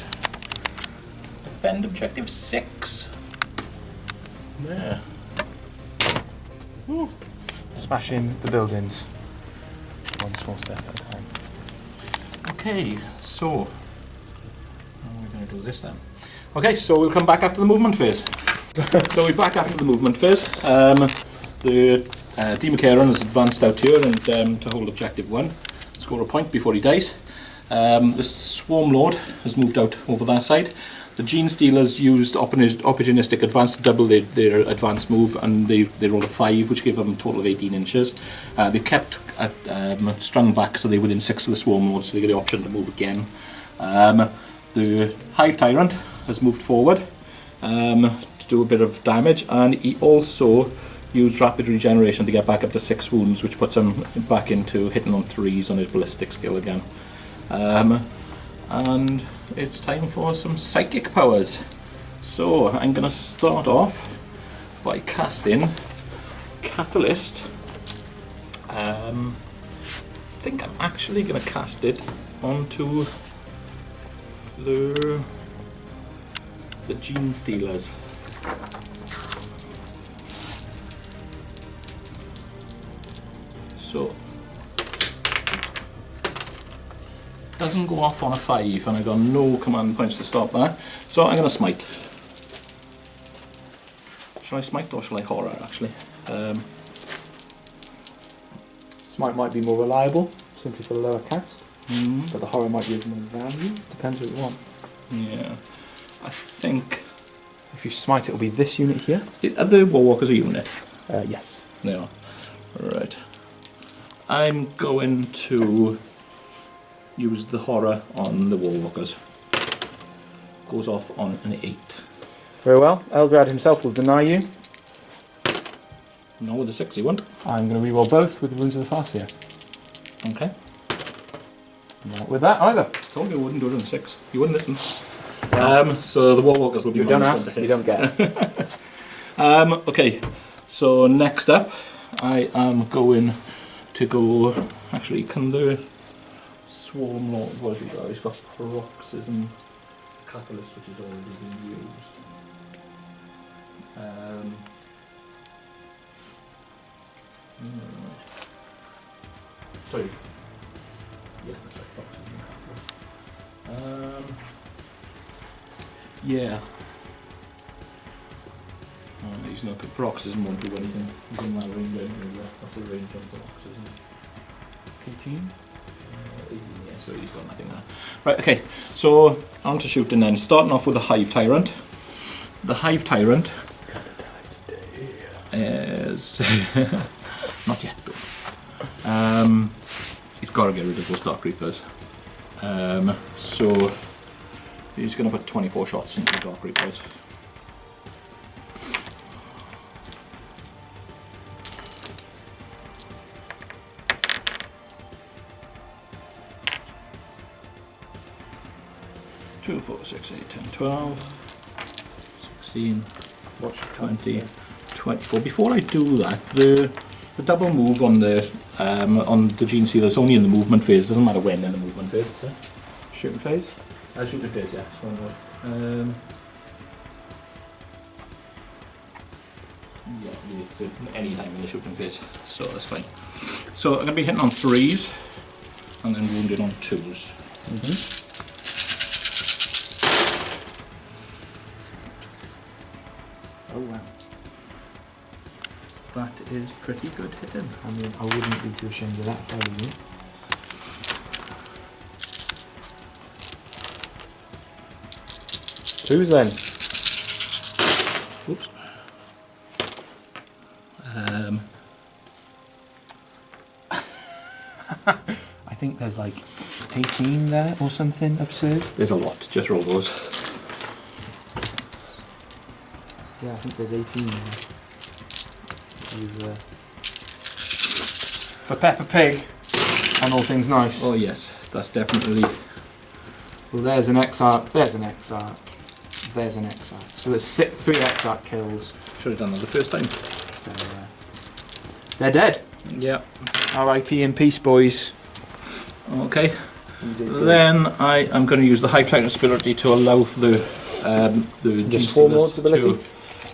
S1: defend objective 6. There.
S2: Ooh. Smash in the buildings. One small step at a time.
S1: Okay, so how are we going to do this then? Okay, so we'll come back after the movement phase. So we're back after the movement phase. The Democarian has advanced out here and to hold objective 1, score a point before he dies. The Swarm Lord has moved out over that side. The Gene Stealers used opportunistic advance to double their advance move, and they rolled a 5, which gave them a total of 18 inches. They kept strung back, so they were within 6 of the Swarm Lord, so they get the option to move again. The Hive Tyrant has moved forward to do a bit of damage, and he also used rapid regeneration to get back up to 6 wounds, which puts him back into hitting on 3s on his ballistic skill again. And it's time for some psychic powers. So I'm going to start off by casting Catalyst. I think I'm actually going to cast it onto the Gene Stealers. So doesn't go off on a 5, and I got no command points to stop that. So I'm going to smite. Shall I smite or shall I horror actually?
S2: Smite might be more reliable, simply for the lower cast. But the horror might be of more value. Depends what you want.
S1: Yeah, I think.
S2: If you smite, it'll be this unit here.
S1: Are the Warwalkers a unit?
S2: Yes.
S1: They are. Right. I'm going to use the horror on the Warwalkers. Goes off on an 8.
S2: Very well. Eldrad himself will deny you.
S1: No, with a 6 he won't.
S2: I'm going to reroll both with the Runes of the Farseer.
S1: Okay.
S2: Not with that either.
S1: Told you I wouldn't do it on a 6. You wouldn't listen. So the Warwalkers will be
S2: You don't
S1: minus
S2: ask,
S1: 1 to hit.
S2: you don't get.
S1: Okay, so next up I am going to go. Actually, can the Swarm Lord, what has he got? He's got Paroxysm Catalyst, which has already been used. Sorry. Yeah, that's right. Yeah. He's not good. Brox isn't won't do anything. He's in that range anyway. That's the range on Brox, isn't it? 18? 18, yeah, so he's got nothing there. Right, okay, so on to shooting then. Starting off with the Hive Tyrant. The Hive Tyrant is... not yet though. He's got to get rid of those Dark Reapers. So he's going to put 24 shots into the Dark Reapers. 2, 4, 6, 8, 10, 12, 16, 20, 24. Before I do that, the double move on the Gene Stealer is only in the movement phase. Doesn't matter when in the movement phase. Is it?
S2: Shooting phase?
S1: Shooting phase, yeah. That's one word. Yeah, it's any time in the shooting phase, so that's fine. So I'm going to be hitting on 3s and then wounded on 2s.
S2: Oh wow.
S1: That is pretty good hitting.
S2: I mean, I wouldn't be too ashamed of that if I were you. 2s then.
S1: Oops.
S2: I think there's like 18 there or something absurd.
S1: There's a lot. Just roll those.
S2: Yeah, I think there's 18 there. For Peppa Pig and all things nice.
S1: Oh yes, that's definitely.
S2: Well, there's an X-Arc, there's an X-Arc, there's an X-Arc. So there's 3 X-Arc kills.
S1: Should have done that the first time.
S2: So they're dead.
S1: Yeah.
S2: R.I.P. in peace, boys.
S1: Okay. Then I am going to use the Hive Tyrant's ability to allow for the
S2: Swarm Lord's ability?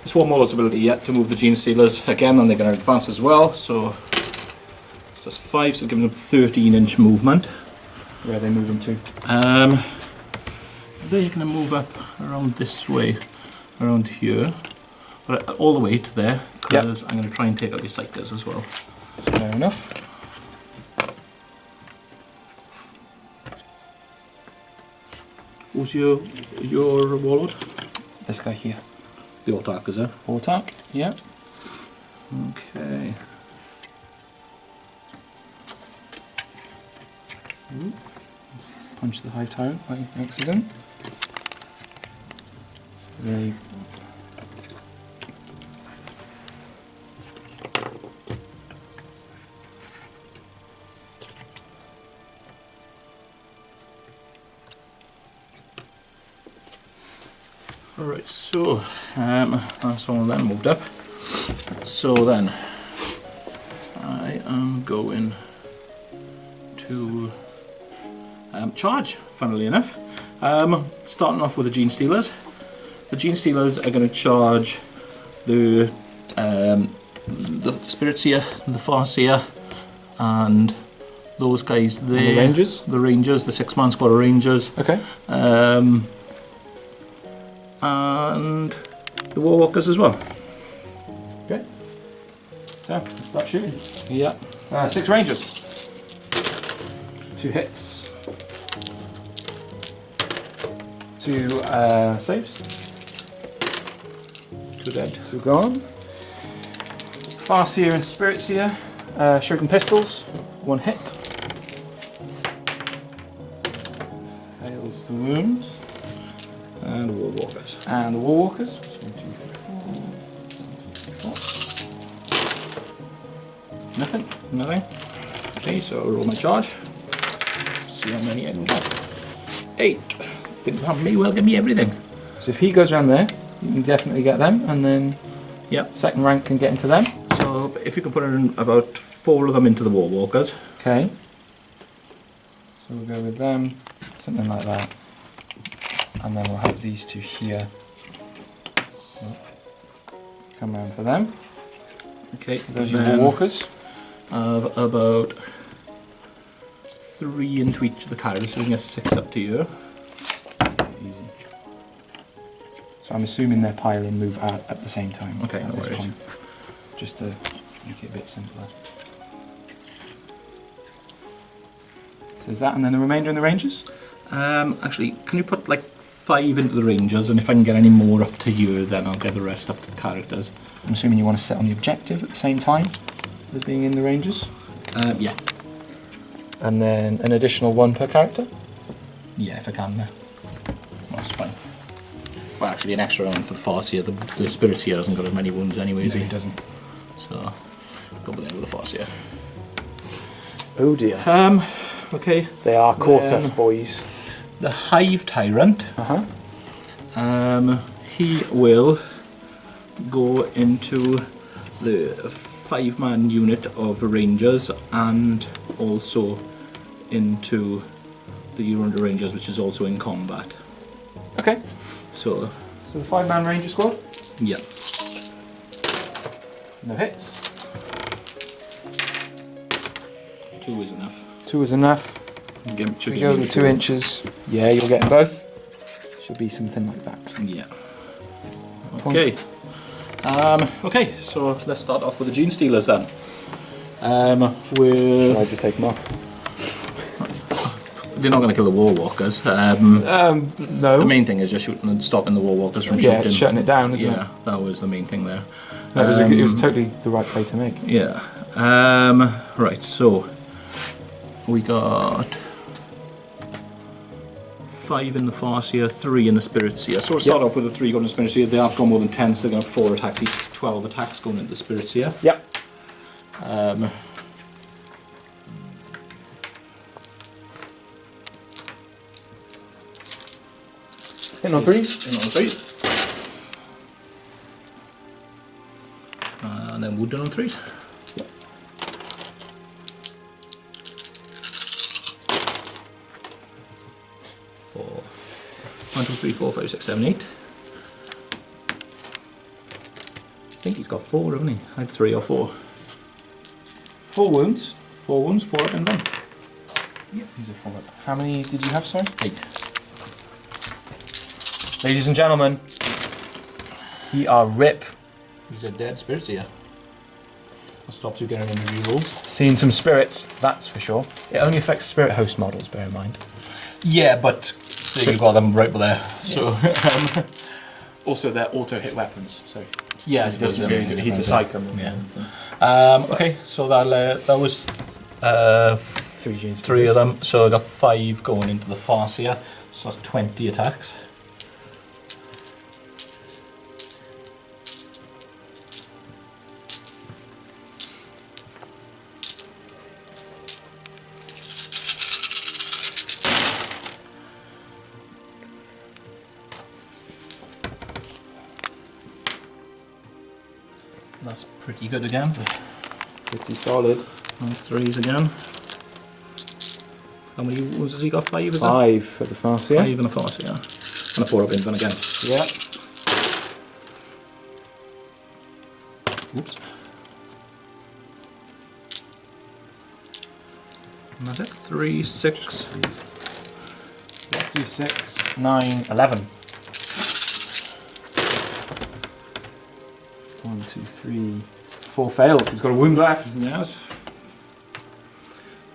S1: The Swarm Lord's ability, yeah, to move the Gene Stealers again, and they're going to advance as well. So that's 5, so giving them 13-inch movement.
S2: Where are they moving to?
S1: They're going to move up around this way, around here, but all the way to there, because I'm going to try and take out these Psychers as well.
S2: Fair enough.
S1: Who's your warlord?
S2: This guy here.
S1: The Autark, is it?
S2: Autark, yeah.
S1: Okay.
S2: Punch the Hive Tyrant by accident. They
S1: Alright, so that's all of them moved up. So then I am going to charge, funnily enough. Starting off with the Gene Stealers. The Gene Stealers are going to charge the Spirit Seer, the Farseer, and those guys there.
S2: And the Rangers?
S1: The Rangers, the 6-man squad of Rangers.
S2: okay.
S1: And the Warwalkers as well.
S2: Okay. So let's start shooting.
S1: Yeah.
S2: 6 Rangers. 2 hits. 2 saves.
S1: 2 dead.
S2: 2 gone. Farseer and Spirit Seer. Shuriken Pistols. 1 hit. Fails to wound.
S1: And the Warwalkers.
S2: And the Warwalkers. 1, 2, 3, 4. Nothing.
S1: Nothing. Okay, so I'll roll my charge. See how many I can get. 8. I think that may well give me everything.
S2: So if he goes around there, you can definitely get them, and then
S1: Yep.
S2: second rank can get into them.
S1: So if you can put in about 4 of them into the Warwalkers.
S2: Okay. So we'll go with them, something like that. And then we'll have these 2 here. Come round for them.
S1: Okay.
S2: Those are
S1: then
S2: your walkers.
S1: have about 3 into each of the characters, so we can get 6 up to you.
S2: Easy. So I'm assuming they're pile in, move out at the same time.
S1: Okay,
S2: at
S1: no
S2: this
S1: worries.
S2: point, just to make it a bit simpler. So is that, and then the remainder in the Rangers?
S1: Actually, can you put like 5 into the Rangers, and if I can get any more up to you, then I'll get the rest up to the characters.
S2: I'm assuming you want to set on the objective at the same time as being in the Rangers?
S1: Yeah.
S2: And then an additional 1 per character?
S1: Yeah, if I can. That's fine. Well, actually, an extra one for the Farseer. The Spirit Seer hasn't got as many wounds anyway,
S2: No, he doesn't.
S1: So, go with there with the Farseer.
S2: Oh dear.
S1: Okay.
S2: They are caught us,
S1: Then-
S2: boys.
S1: The Hive Tyrant.
S2: Uh-huh.
S1: He will go into the 5-man unit of Rangers and also into the Eurunda Rangers, which is also in combat.
S2: Okay.
S1: So,
S2: So the 5-man Ranger squad?
S1: yeah.
S2: No hits.
S1: 2 is enough.
S2: 2 is enough.
S1: Should
S2: We go with 2 inches. Yeah, you'll get both. Should be something like that.
S1: Yeah. Okay. Okay, so let's start off with the Gene Stealers then.
S2: Should I
S1: With
S2: just take them off?
S1: they're not going to kill the War Walkers.
S2: No.
S1: The main thing is just shooting and stopping the War Walkers from
S2: Yeah,
S1: shooting.
S2: it's shutting it down, isn't
S1: Yeah, that was the main thing there.
S2: it? That was it was totally the right play to make.
S1: Yeah. Right, so we got 5 in the Farseer, 3 in the Spirit Seer. So we'll start off with the 3 going to the Spirit Seer. They have got more than 10, so they're going to have 4 attacks each. 12 attacks going into the Spirit Seer.
S2: Yep. Hitting on 3s.
S1: In on 3s. And then wounded on 3s. Four. 1, 2, 3, 4, 5, 6, 7, 8. I think he's got 4, haven't he? I had 3 or 4.
S2: 4 wounds.
S1: 4 wounds, 4 up and down.
S2: Yep, these are 4 up. How many did you have, sorry?
S1: 8.
S2: Ladies and gentlemen, he are rip.
S1: He's a dead Spirit Seer. That stops you getting any rerolls.
S2: Seeing some spirits, that's for sure. It only affects spirit host models, bear in mind.
S1: Yeah, but you've got them right there. So,
S2: Also, they're auto hit weapons, so
S1: yeah,
S2: he doesn't really do it. He's a psycho.
S1: Yeah. Okay, so that was
S2: 3 genes.
S1: 3 of them. So I got 5 going into the Farseer. So that's 20 attacks. That's pretty good again.
S2: Pretty solid.
S1: And 3s again. How many wounds has he got? 5 is it?
S2: 5 for the Farseer.
S1: 5 and a Farseer. And a 4 up invent again.
S2: Yeah.
S1: Oops. And that's it. 3, 6.
S2: 3, 6, 9, 11. 1, 2, 3, 4 fails. He's got a wound left.
S1: Yes.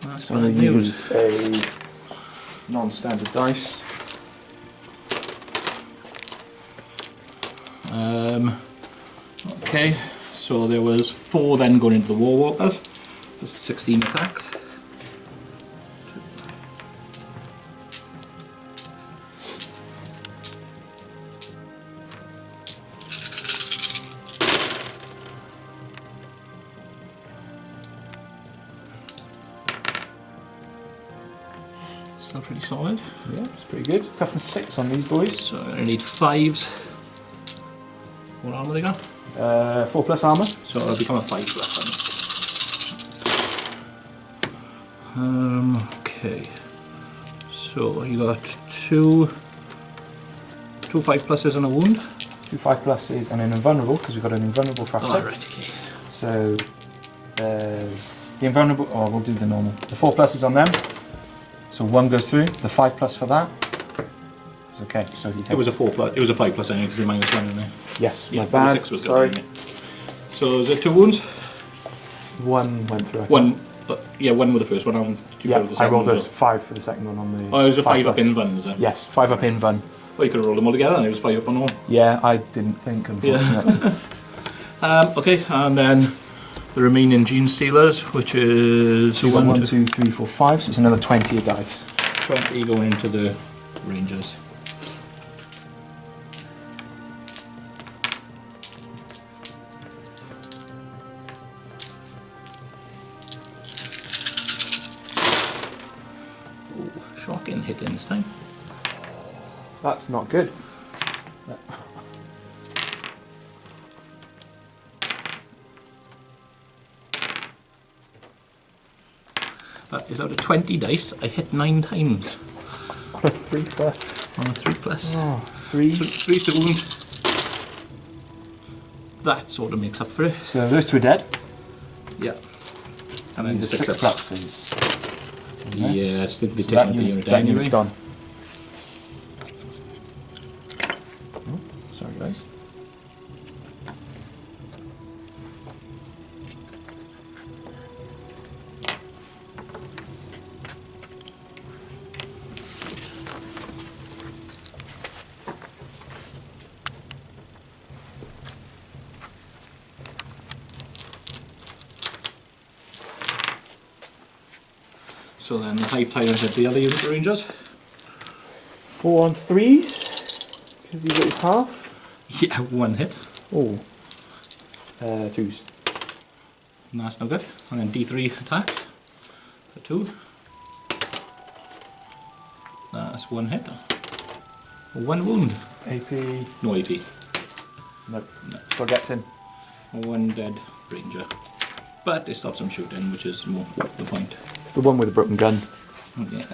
S1: That's
S2: So I'm going
S1: bad
S2: to
S1: news.
S2: use a non-standard dice.
S1: Okay, so there was 4 then going into the War Walkers. There's 16 attacks. Still pretty solid.
S2: Yeah, it's pretty good. Toughness 6 on these boys.
S1: So I need 5s. What armor they got?
S2: 4 plus armor.
S1: So it'll become a 5 plus okay. So you got two 5 pluses and a wound.
S2: 2 5 pluses and an invulnerable, because we've got an invulnerable for our
S1: Oh,
S2: 6.
S1: right, okay.
S2: So there's The invulnerable. Oh, we'll do the normal. The 4+ is on them. So 1 goes through. The 5+ for that. It's okay. So he takes.
S1: It was a 4+. It was a 5+ anyway because they -1 in there.
S2: Yes,
S1: Yeah,
S2: my bad.
S1: 6 was good.
S2: Sorry.
S1: Anyway. So is it 2 wounds?
S2: 1 went through. I think.
S1: 1. Yeah, 1 with the first one.
S2: Yeah, I rolled a 5 for the second one on the.
S1: Oh, it was a 5 up
S2: 5+.
S1: invuln, is it?
S2: Yes, 5 up invuln.
S1: Well, you could have rolled them all together and it was 5 up on all.
S2: Yeah, I didn't think, unfortunately.
S1: Okay, and then the remaining Gene Stealers, which is
S2: So 1, 2, 3, 4, 5. So it's another 20 a dice.
S1: 20 going into the Rangers. Ooh, shocking hit in this time.
S2: That's not good.
S1: That is out of 20 dice. I hit 9 times
S2: 3+.
S1: on a 3+.
S2: Oh, 3.
S1: 3 to wound. That sort of makes up for it.
S2: So those 2 are dead.
S1: Yeah. And then
S2: These are 6
S1: up.
S2: pluses.
S1: Yeah, I think they
S2: So
S1: take
S2: that
S1: out the
S2: unit's,
S1: unit
S2: that
S1: anyway.
S2: unit's gone. Oh, sorry guys.
S1: So then the Hive Tyrant hit the other unit of Rangers.
S2: 4 on 3s. Because he's at his half.
S1: Yeah, 1 hit.
S2: Oh. 2s.
S1: And that's no good. And then D3 attacks for 2. That's 1 hit. 1 wound.
S2: AP.
S1: No AP.
S2: Nope.
S1: No.
S2: Still gets him.
S1: 1 dead Ranger. But it stops him shooting, which is more the point.
S2: It's the one with the broken gun.
S1: Yeah.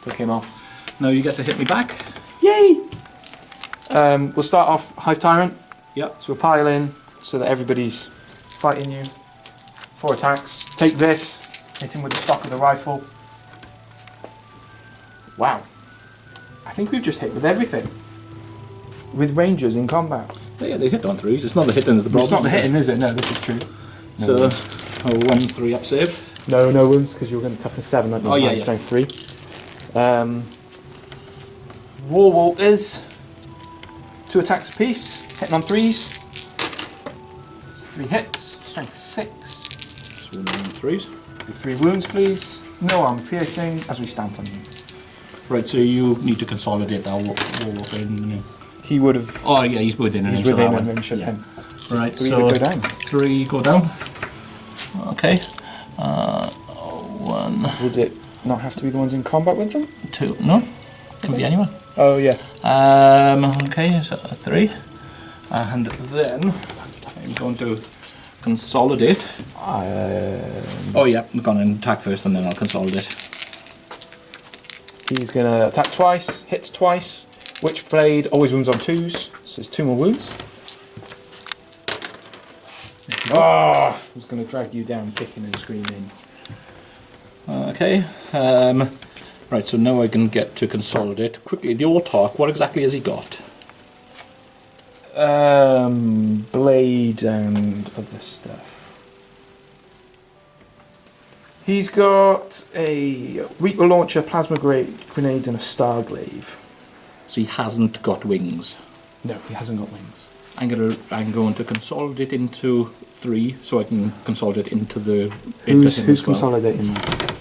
S2: Took him off.
S1: Now you get to hit me back.
S2: Yay! We'll start off Hive Tyrant.
S1: Yep.
S2: So we'll pile in so that everybody's fighting you. 4 attacks. Take this. Hit him with the stock of the rifle. Wow. I think we've just hit with everything. With Rangers in combat.
S1: Yeah, they hit on 3s. It's not the hitting is the problem.
S2: It's not the hitting, is it? No, this is true. No
S1: So,
S2: wounds.
S1: a 1-3 up save.
S2: No wounds, because you're going to toughness 7, aren't you?
S1: Oh, yeah,
S2: High
S1: yeah.
S2: Strength 3. War Walkers. 2 attacks apiece. Hitting on 3s. 3 hits. Strength 6.
S1: So 3s.
S2: 3 wounds, please. No arm piercing as we stamp on you.
S1: Right, so you need to consolidate that Warwalker in.
S2: He would have.
S1: Oh yeah, he's within an
S2: He's
S1: inch of
S2: within
S1: that
S2: an
S1: one.
S2: inch of
S1: Yeah.
S2: him.
S1: Right,
S2: 3
S1: so
S2: go down.
S1: 3 go down. Okay. 1,
S2: Would it not have to be the ones in combat with them?
S1: 2. No, could be anyone.
S2: Oh yeah.
S1: Okay, so 3, and then I'm going to consolidate. Oh yeah, I'm going to attack first, and then I'll consolidate.
S2: He's going to attack twice, hits twice. Witch Blade always wounds on 2s, so it's 2 more wounds. Ah! I was going to drag you down, kicking and screaming.
S1: Okay. Right, so now I can get to consolidate quickly. The Autark, what exactly has he got?
S2: Blade and other stuff. He's got a Reaper Launcher, Plasma Grenades and a Starglaive.
S1: So he hasn't got wings.
S2: No, he hasn't got wings.
S1: I'm going to consolidate into 3, so I can consolidate into the.
S2: Who's
S1: as well.
S2: consolidating that?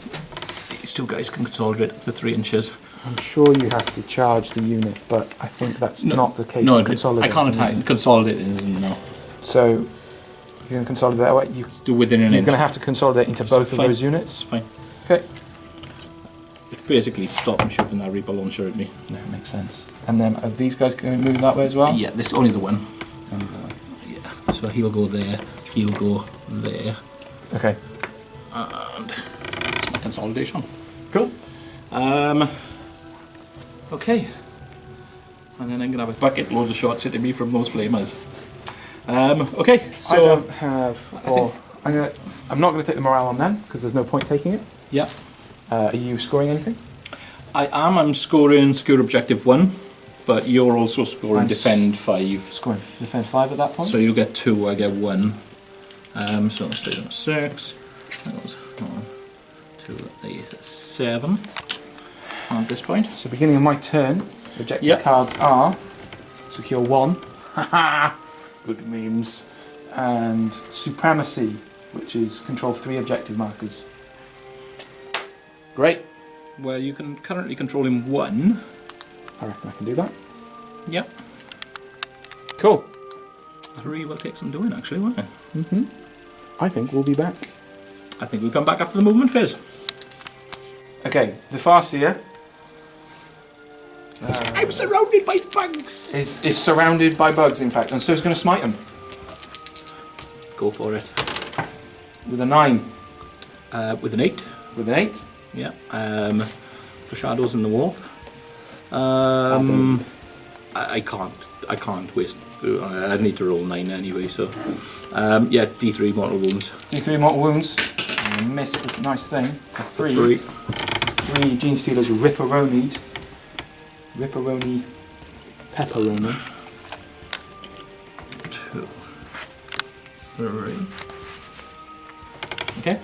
S1: These 2 guys can consolidate up to 3 inches.
S2: I'm sure you have to charge the unit, but I think that's not the case.
S1: No,
S2: in consolidating,
S1: I can't
S2: is
S1: attack.
S2: it?
S1: Consolidate isn't no.
S2: So you're going to consolidate that way.
S1: Do within an
S2: You're
S1: inch.
S2: going to have to consolidate into both of
S1: Fine.
S2: those
S1: It's
S2: units.
S1: fine.
S2: Okay.
S1: It's basically stop him shooting that Reaper launcher at me.
S2: No, makes sense. And then are these guys going to move that way as well?
S1: Yeah, this only the one.
S2: Only the one.
S1: Yeah. So he'll go there. He'll go there.
S2: Okay.
S1: And that's my consolidation.
S2: Cool.
S1: Okay. And then I'm gonna have a bucket loads of shots hitting me from those flamers. Okay,
S2: I
S1: so
S2: don't have.
S1: I think-
S2: I'm not going to take the morale on them because there's no point taking it.
S1: Yeah.
S2: Are you scoring anything?
S1: I am. I'm scoring secure objective 1, but you're also scoring
S2: I'm
S1: defend 5.
S2: Scoring defend 5 at that point.
S1: So you'll get 2, I get 1. So let's stay on 6. That was 1, 2, 8, 7 at this point.
S2: So beginning of my turn, objective
S1: Yep.
S2: cards are secure 1, haha, good memes, and supremacy, which is control 3 objective markers. Great.
S1: Well, you can currently control him 1.
S2: I reckon I can do that.
S1: Yep.
S2: Cool.
S1: 3 will take some doing, actually, won't it?
S2: I think we'll be back.
S1: I think we'll come back after the movement phase.
S2: Okay, the Farseer
S1: I'm surrounded by bugs!
S2: is surrounded by bugs, in fact, and so it's going to smite him
S1: Go for it.
S2: with a 9.
S1: With an 8.
S2: With an 8.
S1: Yeah. For shadows in the warp. I can't waste. I need to roll 9 anyway, so. Yeah, D3 mortal wounds.
S2: D3 mortal wounds. And I missed this nice thing for 3. 3 Gene Stealers Ripperonied. Ripperoni. Pepperoni.
S1: 2, 3. Okay.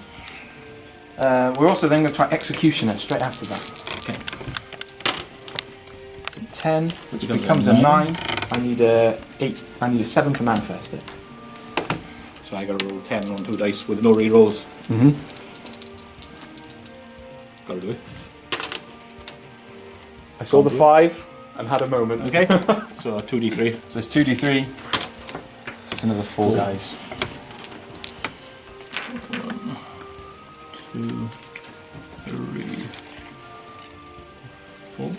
S2: We're also then going to try Executioner straight after that.
S1: Okay.
S2: So 10, which
S1: You got
S2: becomes a
S1: a
S2: 9. I need a 8. I need a 7 to manifest it.
S1: So I gotta roll 10 on 2 dice with no re-rolls. Gotta do it.
S2: I saw the 5 and had a moment.
S1: Okay. So 2d3.
S2: So it's 2d3. So it's another 4 guys.
S1: 2, 3, 4.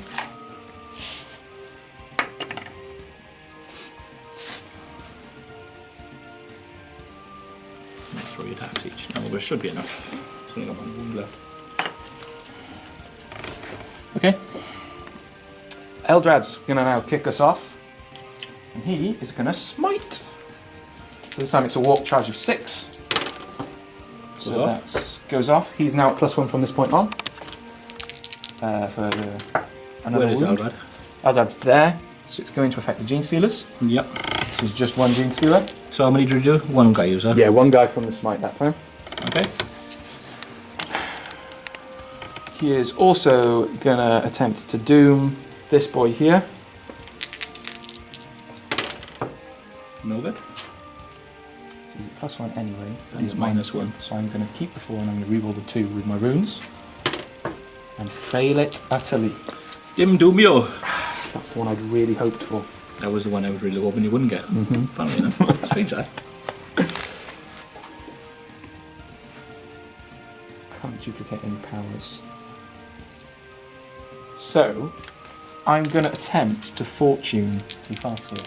S1: Let's throw your attacks each. No, there should be enough. It's only got 1 wound left. Okay.
S2: Eldrad's going to now kick us off. And he is going to smite. So this time it's a warp charge of 6. So that goes off. He's now at +1 from this point on. For another
S1: Where is
S2: wound.
S1: Eldar?
S2: Eldrad's there. So it's going to affect the Gene Stealers.
S1: Yep.
S2: So it's just 1 Gene Stealer.
S1: So how many did you do? 1 guy user?
S2: Yeah, 1 guy from the smite that time.
S1: Okay.
S2: He is also going to attempt to doom this boy here.
S1: No good.
S2: So he's at +1 anyway.
S1: And he's -1.
S2: So I'm going to keep the 4 and I'm going to reroll the 2 with my runes. And fail it utterly.
S1: Dim Doomio.
S2: That's the one I'd really hoped for.
S1: That was the one I was really hoping you wouldn't get. Funnily enough. Strange that.
S2: I can't duplicate any powers. So, I'm going to attempt to fortune the Farseer.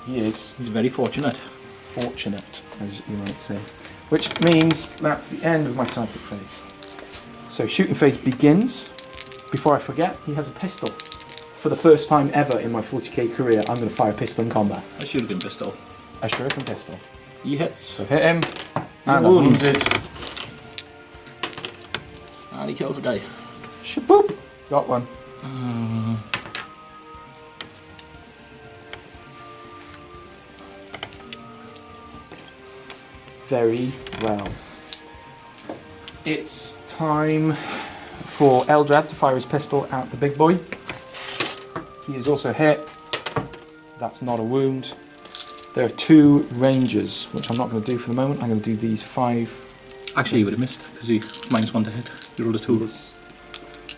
S2: He is
S1: He's very fortunate.
S2: fortunate, as you might say. Which means that's the end of my psychic phase. So shooting phase begins. Before I forget, he has a pistol. For the first time ever in my 40k career, I'm going to fire a pistol in combat.
S1: A shuriken pistol.
S2: A shuriken pistol.
S1: He hits.
S2: So I've hit him, and I'm
S1: wounds.
S2: wounded.
S1: And he kills a guy.
S2: Shaboop! Got one. Very well. It's time for Eldrad to fire his pistol at the big boy. He is also hit. That's not a wound. There are 2 ranges, which I'm not going to do for the moment. I'm going to do these 5.
S1: Actually, he would have missed because he -1 to hit. He rolled a 2.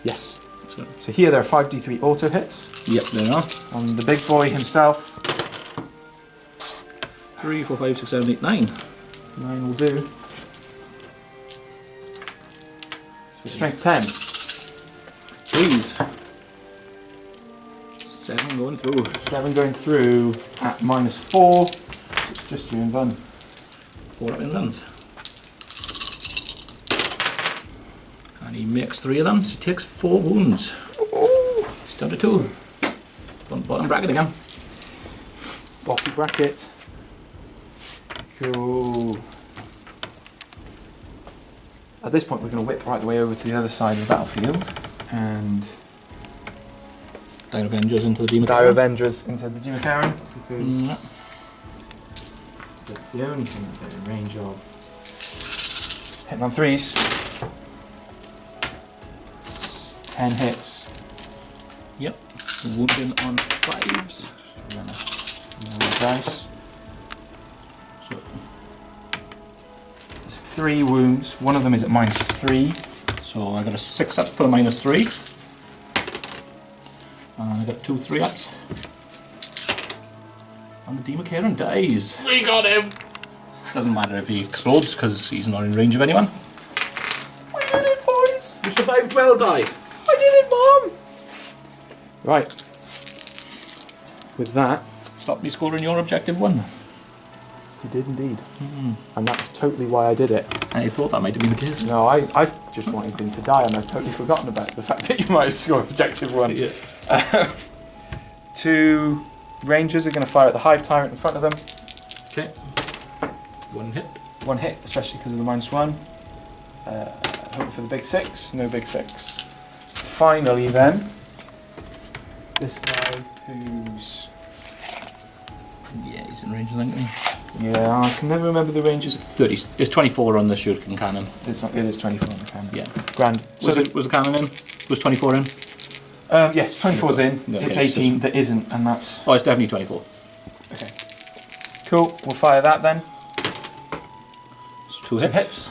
S2: Yes.
S1: So,
S2: So here there are 5d3 auto hits.
S1: yep, there you are.
S2: On the big boy himself,
S1: 3, 4, 5, 6, 7, 8, 9.
S2: 9 will do. So strength 10.
S1: Please. 7 going through.
S2: 7 going through at -4. So it's just you and Van.
S1: 4 up in lands. And he makes 3 of them, so he takes 4 wounds. He's down to 2. Bottom bracket again.
S2: Bottom bracket. Cool. At this point, we're going to whip right the way over to the other side of the battlefield and
S1: Dire Avengers into the Demon
S2: Dire
S1: Tower.
S2: Avengers into the Democaren because that's the only thing that they're in range of. Hitting on 3s. 10 hits.
S1: Yep. Wounding on 5s.
S2: Just dice.
S1: So,
S2: There's 3 wounds. One of them is at -3.
S1: so I got a 6 up for the -3. And I got 2 3-ups. And the Democaren dies. We got him! Doesn't matter if he explodes because he's not in range of anyone.
S2: We did it, boys!
S1: You survived well, Die.
S2: I did it, Mom! Right. With that,
S1: Stop me scoring your objective 1.
S2: you did indeed. And that's totally why I did it.
S1: I thought that might have been the case.
S2: No, I just wanted him to die and I've totally forgotten about the fact that you might score objective 1.
S1: Yeah.
S2: 2 rangers are going to fire at the hive tyrant in front of them.
S1: Okay. 1 hit.
S2: 1 hit, especially because of the -1. Hoping for the big 6. No big 6. Finally, then, this guy who's...
S1: Yeah, he's in range, I think.
S2: Yeah, I can never remember the ranges.
S1: 30. It's 24 on the shuriken cannon.
S2: It's not good, it's 24 on the cannon.
S1: Yeah.
S2: Grand. So
S1: Was the cannon in? Was 24 in?
S2: yes, 24's in.
S1: Okay,
S2: It's
S1: so-
S2: 18 that isn't, and that's...
S1: Oh, it's definitely 24.
S2: Okay. Cool, we'll fire that then.
S1: It's 2
S2: 2
S1: hits.
S2: hits.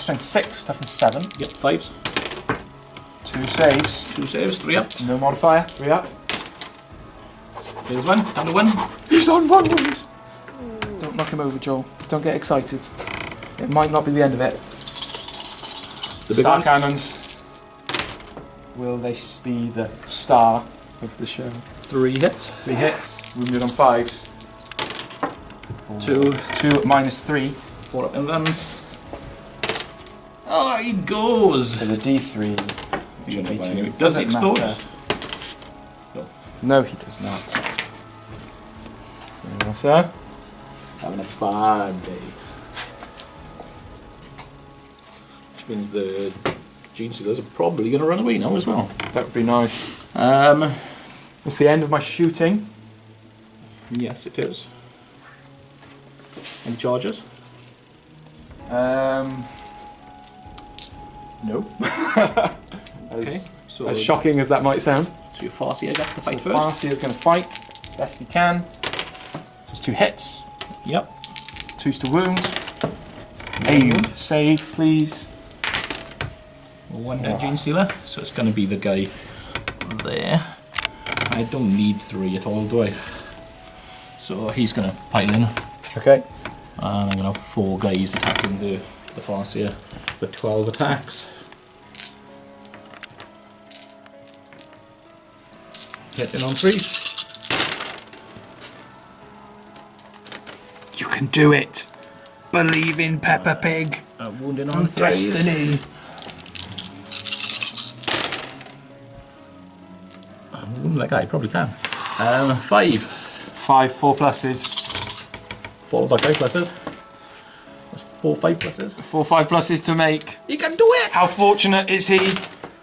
S2: Strength 6, toughness 7.
S1: Yep, 5s.
S2: 2 saves.
S1: 2 saves, 3 ups.
S2: No modifier. 3 up.
S1: There's 1, and a 1.
S2: He's on 1 wound! Don't knock him over, Joel. Don't get excited. It might not be the end of it.
S1: The big
S2: Star
S1: ones?
S2: cannons. Will they be the star of the show?
S1: 3 hits.
S2: 3 hits. Wounded on 5s.
S1: 2.
S2: 2 at -3.
S1: 4 up and guns. Oh, he goes!
S2: So the D3.
S1: You
S2: should
S1: don't
S2: be
S1: know
S2: 2.
S1: anyway. Does he
S2: Doesn't
S1: explode?
S2: matter. No, he does not. Very well, sir.
S1: Having a bad day. Which means the Gene Stealers are probably going to run away now as well.
S2: That would be nice.
S1: Um,
S2: It's the end of my shooting.
S1: yes, it is. Any charges?
S2: No.
S1: Okay. So,
S2: As shocking as that might sound.
S1: so your Farseer gets to fight
S2: So
S1: first.
S2: Farseer's going to fight best he can. Just 2 hits.
S1: Yep.
S2: 2's to wound. Aid. Save, please.
S1: 1 dead Gene Stealer. So it's going to be the guy there. I don't need 3 at all, do I? So he's going to pile in.
S2: Okay.
S1: And I'm going to have 4 guys attacking the Farseer for 12 attacks. Hitting on 3.
S2: You can do it. Believe in Peppa Pig.
S1: Wounding on 3.
S2: Destiny.
S1: Wouldn't like that, I probably can. 5.
S2: 5 4 pluses.
S1: Followed by 5 pluses. That's 4 5 pluses.
S2: 4 5 pluses to make.
S1: You can do it!
S2: How fortunate is he?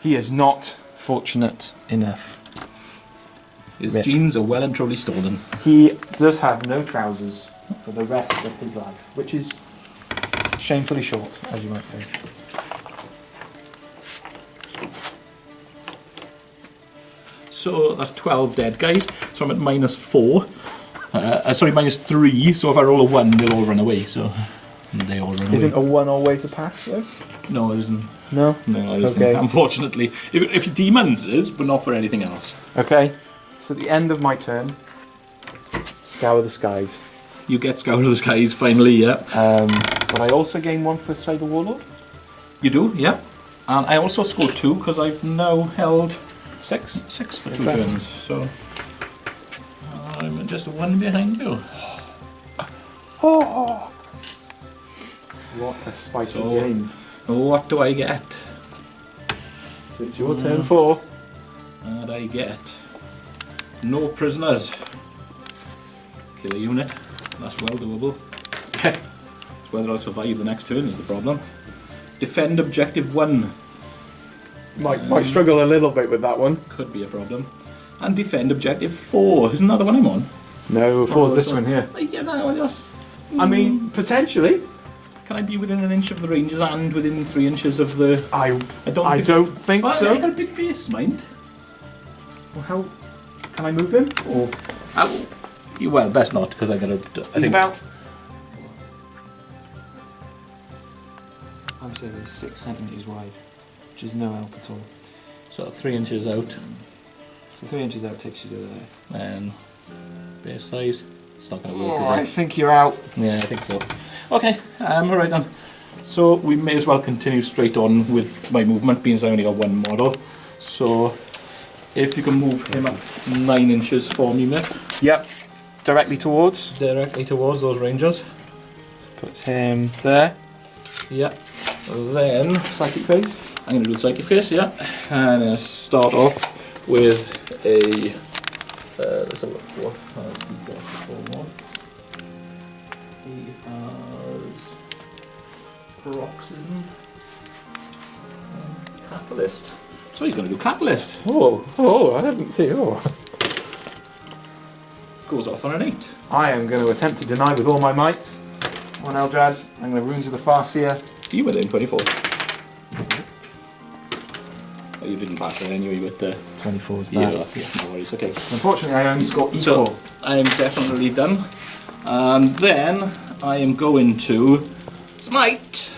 S2: He is not fortunate enough.
S1: His
S2: Rip.
S1: genes are well and truly stolen.
S2: He does have no trousers for the rest of his life, which is shamefully short, as you might say.
S1: So that's 12 dead guys. So I'm at -4. Sorry, -3. So if I roll a 1, they'll all run away. So they all run
S2: Isn't
S1: away.
S2: a 1 all way to pass though?
S1: No, it isn't.
S2: No?
S1: No, it isn't.
S2: Okay.
S1: Unfortunately, if your demons is, but not for anything else.
S2: Okay, so at the end of my turn, scour the skies.
S1: You get Scout of the Skies finally, yeah.
S2: But I also gain 1 for Slay the Warlord.
S1: You do, yeah. And I also scored 2 because I've now held
S2: 6.
S1: 6 for 2
S2: Okay.
S1: turns. So I'm just 1 behind you.
S2: Oh! What a spicy
S1: So-
S2: game.
S1: What do I get?
S2: So it's your turn 4.
S1: And I get no prisoners. Kill a unit. That's well doable. Whether I'll survive the next turn is the problem. Defend objective 1.
S2: Might struggle a little bit with that one.
S1: Could be a problem. And defend objective 4. Isn't that the one I'm on?
S2: No, four's this one here.
S1: Yeah, no, that's...
S2: I mean, potentially.
S1: Can I be within an inch of the Rangers and within 3 inches of the...
S2: I
S1: don't
S2: don't think
S1: well,
S2: so.
S1: I got a big face, mind.
S2: Well, how can I move him? Or
S1: Well, best not, because I got to...
S2: he's about. I would say he's 6 centimeters wide, which is no help at all.
S1: So 3 inches out.
S2: So 3 inches out takes you to there.
S1: And base size. It's not going to work,
S2: Oh, I
S1: is it?
S2: think you're out.
S1: Yeah, I think so. Okay, alright then. So we may as well continue straight on with my movement, being as I only got one model. So if you can move him up 9 inches for me, mate.
S2: Yep. Directly towards.
S1: Directly towards those Rangers.
S2: Puts him there.
S1: Yeah. Then
S2: Psychic phase.
S1: I'm going to do the psychic face, yeah. And start off with a... let's have a look. What has he got for one? He has Paroxysm and Catalyst. So he's going to do Catalyst.
S2: Oh, I didn't see. Oh.
S1: Goes off on an 8.
S2: I am going to attempt to deny with all my might on Eldrad. I'm going to Runes of the Farseer.
S1: You within 24. Oh, you didn't pass it anyway with the...
S2: 24 is
S1: Yeah,
S2: that.
S1: yeah, no worries, okay.
S2: Unfortunately, I only scored equal.
S1: So, I am definitely done. And then, I am going to Smite.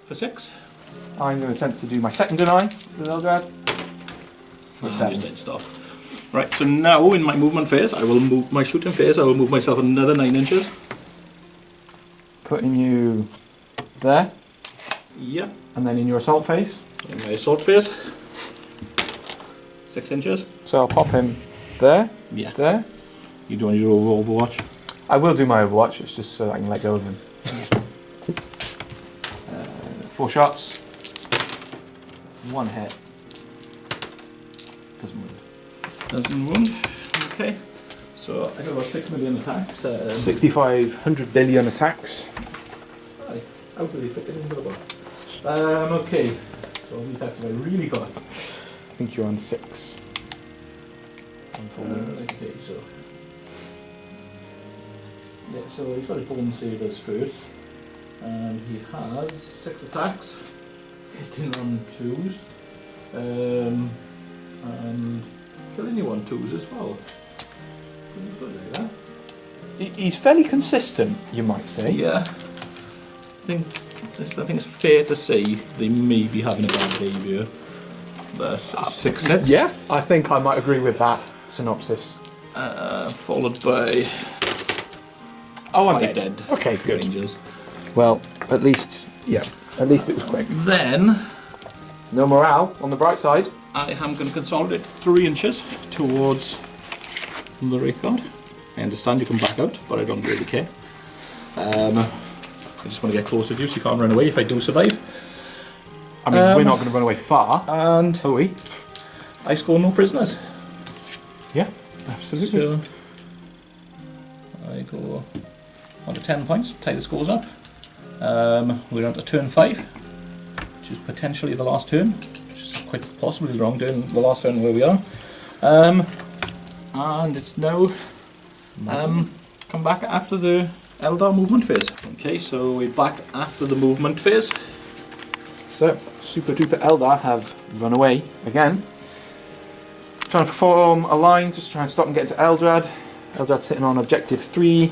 S1: For 6.
S2: I'm going to attempt to do my second deny with Eldrad. For
S1: Just
S2: 7.
S1: didn't stop. Right, so now in my movement phase, I will move my shooting phase, I will move myself another 9 inches.
S2: Putting you there.
S1: Yeah.
S2: And then in your assault phase.
S1: In my assault phase. 6 inches.
S2: So I'll pop him there.
S1: Yeah.
S2: There.
S1: You do want to do Overwatch?
S2: I will do my Overwatch, it's just so I can let go of him. 4 shots. 1 hit. Doesn't wound.
S1: Doesn't wound. Okay. So I got about 6 million attacks.
S2: 6,500 billion attacks.
S1: How do they fit it into the box? Okay. So how many attacks have I really got?
S2: I think you're on 6.
S1: Okay, so... Yeah, so he's got his bone savers first. And he has 6 attacks. Hitting on 2s. And killing you on 2s as well. He's good like that.
S2: He's fairly consistent, you might say.
S1: Yeah. I think it's fair to say they may be having a bad day here. That's 6 hits.
S2: Yeah, I think I might agree with that synopsis.
S1: Followed by
S2: Oh, I'm
S1: 5
S2: dead.
S1: dead.
S2: Okay, good.
S1: Rangers.
S2: Well, at least it was quick.
S1: Then
S2: No morale on the bright side.
S1: I am going to consolidate 3 inches towards the Wraith God. I understand you can back out, but I don't really care. I just want to get closer to you so you can't run away if I do survive.
S2: I mean, we're not going to run away far,
S1: And
S2: are we?
S1: I score no prisoners.
S2: Yeah, absolutely.
S1: So I go on to 10 points, tie the scores up. We're on to turn 5, which is potentially the last turn, which is quite possibly the wrong turn, the last turn where we are. And it's now come back after the Eldar movement phase. Okay, so we're back after the movement phase.
S2: So, Super Duper Eldar have run away again. Trying to perform a line just to try and stop and get into Eldrad. Eldrad's sitting on objective 3.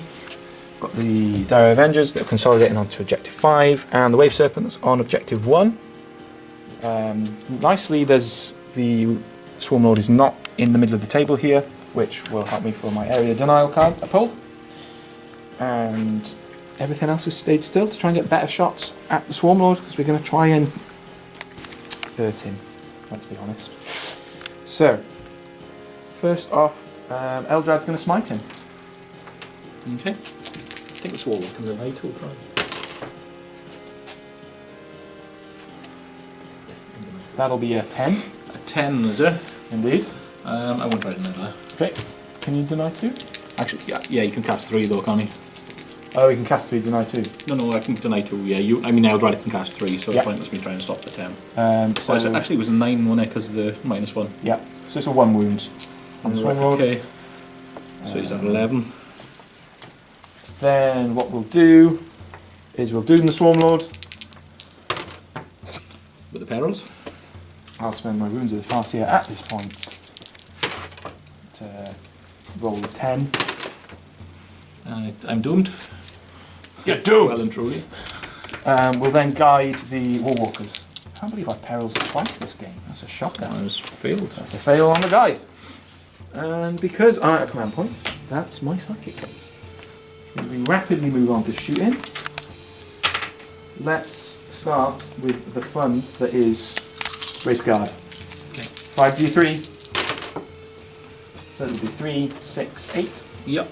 S2: Got the Dire Avengers that are consolidating onto objective 5, and the Wave Serpent that's on objective 1. Nicely, there's the Swarm Lord is not in the middle of the table here, which will help me for my area denial card I pulled. And everything else has stayed still to try and get better shots at the Swarm Lord, because we're going to try and hurt him, let's be honest. So, first off, Eldrad's going to smite him.
S1: Okay. I think the Swarm comes in high too, right?
S2: That'll be a 10.
S1: A 10, is it?
S2: Indeed.
S1: I won't write another.
S2: Okay. Can you deny 2?
S1: Actually, yeah, you can cast 3 though, can't you?
S3: Oh, you can cast 3, deny 2.
S1: No, I can deny 2, yeah. Eldar can cast 3, so
S3: Yeah.
S1: it's pointless me trying to stop the 10.
S3: So
S1: Actually, it was a 9, wasn't it, because of the -1.
S3: yeah, so it's a 1 wound on the Swarm Lord.
S1: Okay. So he's at 11.
S3: Then what we'll do is we'll doom the Swarm Lord.
S1: With the perils.
S3: I'll spend my wounds of the Farseer at this point to roll a 10.
S1: I'm doomed.
S3: You're doomed!
S1: Well and truly.
S3: We'll then guide the Warwalkers. I can't believe I've perils twice this game. That's a shocker.
S1: I was failed.
S3: That's a fail on the guide. And because I'm out of command points, that's my psychic case. Which means we rapidly move on to shooting. Let's start with the fun that is Wraith Guard.
S1: Okay.
S3: 5d3. So it'll be 3, 6, 8.
S1: Yep.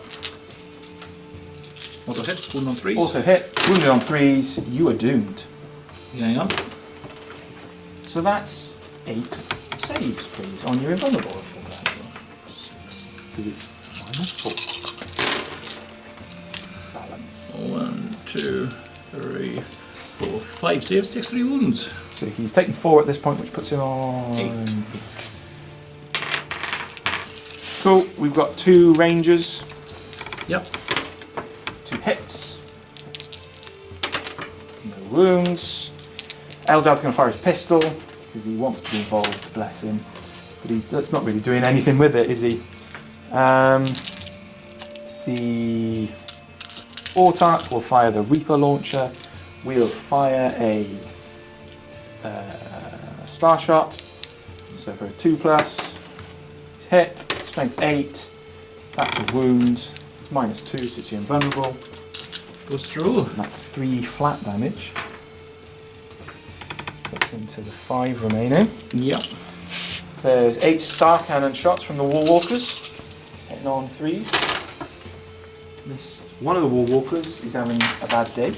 S1: Auto hit, 1 on 3s.
S3: Also hit, wounded on 3s, you are doomed.
S1: Yeah, I am.
S3: So that's 8 saves, please, on your invulnerable. Because it's -4. Balance.
S1: 1, 2, 3, 4, 5 saves, takes 3 wounds.
S3: So he's taken 4 at this point, which puts him on
S1: 8.
S3: Cool, we've got 2 rangers,
S1: Yep.
S3: 2 hits, no wounds. Eldar's going to fire his pistol, because he wants to be involved, bless him. But that's not really doing anything with it, is he? The Autarch will fire the Reaper launcher. We'll fire a Star Shot. So for a 2+, he's hit, strength 8. That's a wound. It's -2, so it's invulnerable.
S1: Goes through.
S3: And that's 3 flat damage. Puts into the 5 remaining.
S1: Yep.
S3: There's 8 Star Cannon shots from the Warwalkers, hitting on 3s. Missed. One of the Warwalkers is having a bad day.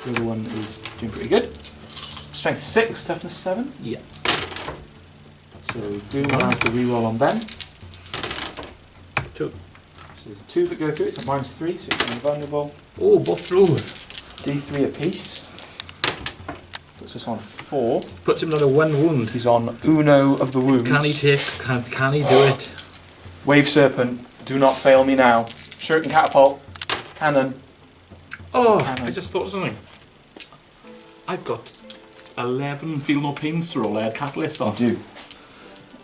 S3: The other one is doing pretty good. Strength 6, toughness 7.
S1: Yeah.
S3: So Doom has the reroll on them.
S1: 2.
S3: So there's 2 that go through, it's at -3, so it's invulnerable.
S1: Oh, both through.
S3: D3 apiece. Puts us on 4.
S1: Puts him on a 1 wound.
S3: He's on Uno of the wounds.
S1: Can he do it?
S3: Wave Serpent, do not fail me now. Shuriken Catapult, Cannon.
S1: Oh,
S3: Cannon.
S1: I just thought of something. I've got 11 feel no pains to roll. I had Catalyst off.
S3: Do.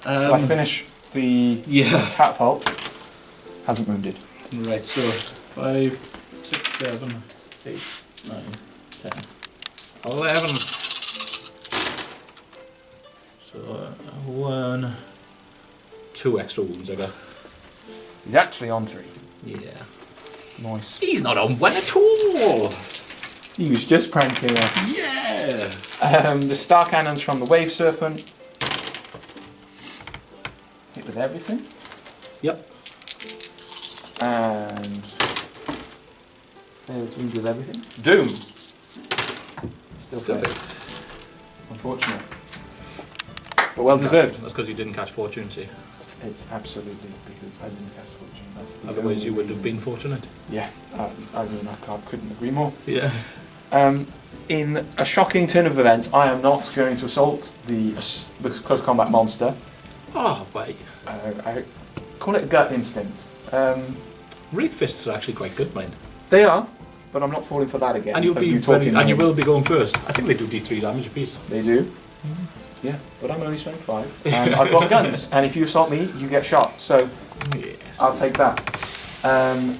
S3: Shall I finish the
S1: Yeah.
S3: Catapult? Hasn't wounded.
S1: Right, so 5, 6, 7, 8, 9, 10, 11. So 1, 2 extra wounds I got.
S3: He's actually on 3.
S1: Yeah.
S3: Nice.
S1: He's not on 1 at all.
S3: He was just pranking us.
S1: Yeah.
S3: The Star Cannons from the Wave Serpent. Hit with everything.
S1: Yep.
S3: And failed to wound with everything. Doom. Still failed. Unfortunate. But well deserved.
S1: That's because you didn't catch Fortune, see.
S3: It's absolutely because I didn't cast Fortune. That's the
S1: Otherwise
S3: only
S1: you would have
S3: reason.
S1: been fortunate.
S3: Yeah, I mean, I couldn't agree more.
S1: Yeah.
S3: In a shocking turn of events, I am not going to assault the close combat monster.
S1: Oh, wait.
S3: I call it a gut instinct.
S1: Wraith Fists are actually quite good, mind.
S3: They are, but I'm not falling for that again.
S1: And you'll
S3: of
S1: be
S3: you
S1: very,
S3: talking
S1: and you
S3: about-
S1: will be going first. I think they do D3 damage apiece.
S3: They do. Yeah, but I'm only strength 5, and I've got guns. And if you assault me, you get shot. So
S1: Yes.
S3: I'll take that.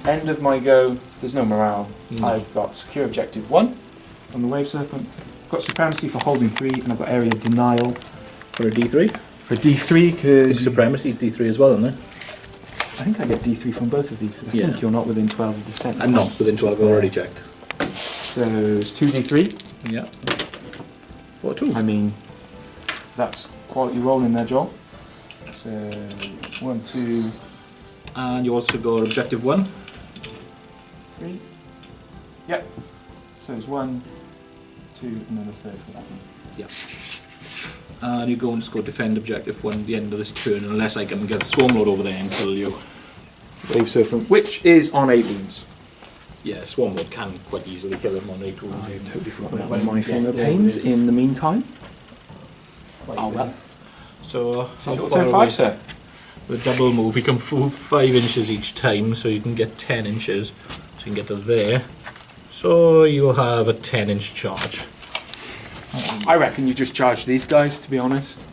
S3: End of my go. There's no morale.
S1: No.
S3: I've got secure objective 1 on the Wave Serpent. I've got supremacy for holding 3, and I've got area denial
S1: For a D3?
S3: for D3 because
S1: Supremacy is D3 as well, isn't it?
S3: I think I get D3 from both of these because I
S1: Yeah.
S3: think you're not within 12 of the set.
S1: I'm not within 12, I've already checked.
S3: So it's 2D3.
S1: Yeah. 4, 2.
S3: I mean, that's quality rolling there, Joel. So 1, 2,
S1: And you also got objective 1.
S3: 3. Yep. So it's 1, 2, and then a third for that one.
S1: Yeah. And you go and just go defend objective 1 at the end of this turn, unless I can get the Swarm Lord over there and kill you.
S2: Wave Serpent, which is on 8 wounds.
S1: Yeah, Swarm Lord can quite easily kill him on 8 wounds.
S2: I've totally forgotten about my finger pains in the meantime.
S1: Oh well. So, how
S2: Short
S1: far
S2: turn
S1: away?
S2: 5, sir.
S1: With double move, you can move 5 inches each time, so you can get 10 inches. So you can get to there. So you'll have a 10-inch charge.
S2: I reckon you just charge these guys, to be honest.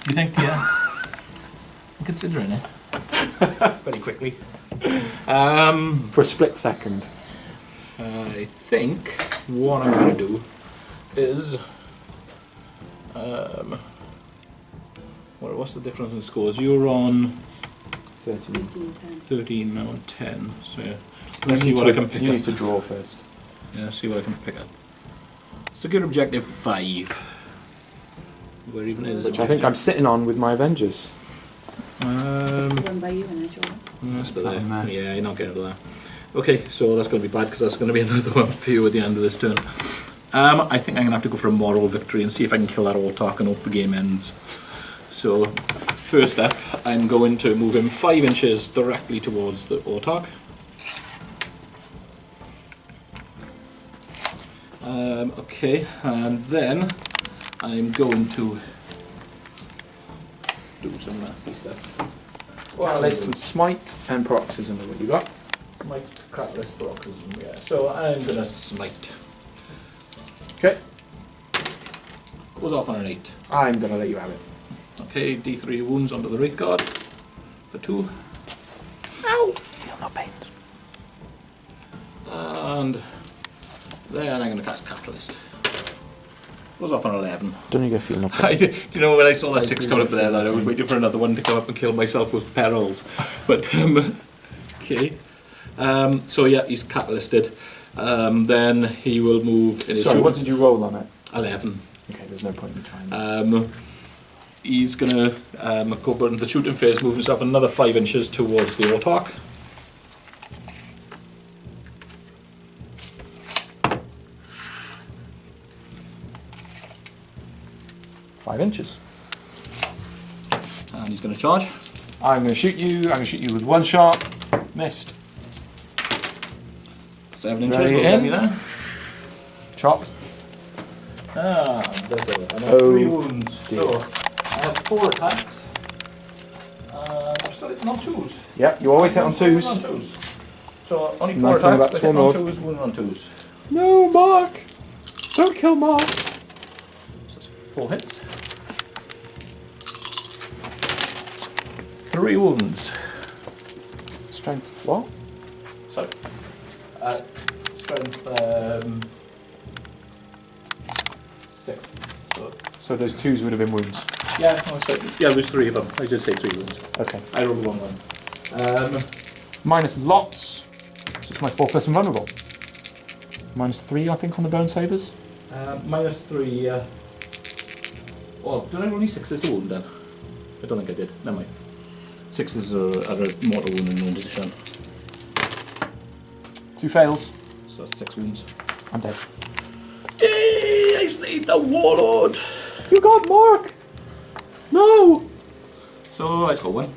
S1: You think? Yeah. I'm considering it. Very quickly.
S2: For a split second.
S1: I think what I'm going to do is... what's the difference in scores? You're on
S2: 13.
S1: 13, now on 10. So yeah.
S2: You
S1: Let's see
S2: need
S1: what
S2: to-
S1: I can pick
S2: You
S1: up.
S2: need to draw first.
S1: Yeah, see what I can pick up. Secure objective 5. Where even is
S2: Which I think I'm sitting on with my Avengers.
S4: Run by you and I draw.
S1: That's
S2: Is that in there?
S1: Yeah, you're not getting to that. Okay, so that's going to be bad because that's going to be another one for you at the end of this turn. I think I'm going to have to go for a moral victory and see if I can kill that Autarch and hope the game ends. So, first up, I'm going to move him 5 inches directly towards the Autarch. Okay, and then I'm going to do some nasty stuff.
S2: Well, list with Smite and Paroxysm are what you got.
S1: Smite, Craftworlds, Paroxysm, yeah. So I'm going to smite.
S2: Okay.
S1: Goes off on an 8.
S2: I'm going to let you have it.
S1: Okay, D3 wounds onto the Wraith Guard for 2.
S2: Ow! Feel no pain.
S1: And then I'm going to cast Catalyst. Goes off on 11.
S2: Don't you go feel no pain?
S1: Do you know when I saw that 6 coming up there, I was waiting for another one to come up and kill myself with perils. But, okay. So yeah, he's Catalysted. Then he will move in his
S2: Sorry, what did you roll on it?
S1: 11.
S2: Okay, there's no point in trying.
S1: He's going to go into the shooting phase, move himself another 5 inches towards the Autarch.
S2: Five inches.
S1: And he's going to charge.
S2: I'm going to shoot you. I'm going to shoot you with one shot. Missed.
S1: 7 inches,
S2: Very
S1: will get me
S2: in.
S1: there.
S2: Chop.
S1: Ah, better. I have
S2: Oh,
S1: 3 wounds.
S2: dear.
S1: So, I have 4 attacks. I'm still hitting on 2s.
S2: Yep, you always hit on twos.
S1: On 2s. So, only 4
S2: Nice thing about
S1: attacks, but
S2: Swarm
S1: hitting on
S2: Lord.
S1: 2s, wounded on 2s.
S2: No, Mark! Don't kill Mark!
S1: So that's 4 hits. 3 wounds.
S2: Strength, what?
S1: So, strength 6.
S2: So those twos would have been wounds.
S1: Yeah, there's 3 of them. I did say 3 wounds.
S2: Okay.
S1: I rolled the wrong one.
S2: Minus lots. So it's my 4+ invulnerable. Minus 3, I think, on the bone sabers.
S1: Minus 3. Oh, did I roll any 6s to wound then? I don't think I did. Never mind. 6s are a mortal wound in one position.
S2: 2 fails.
S1: So that's 6 wounds.
S2: I'm dead.
S1: Yay! I slayed the warlord!
S2: You got Mark! No!
S1: So I scored 1.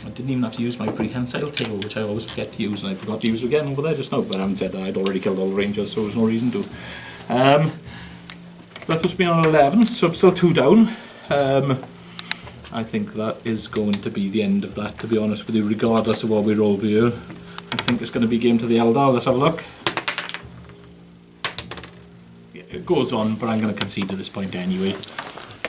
S1: I didn't even have to use my prehensile tail, which I always forget to use, and I forgot to use it again over there just now, but I haven't said that I'd already killed all the rangers, so there's no reason to. That puts me on 11, so I'm still 2 down. I think that is going to be the end of that, to be honest with you, regardless of what we roll here. I think it's going to be game to the Eldar. Let's have a look. Yeah, it goes on, but I'm going to concede at this point anyway.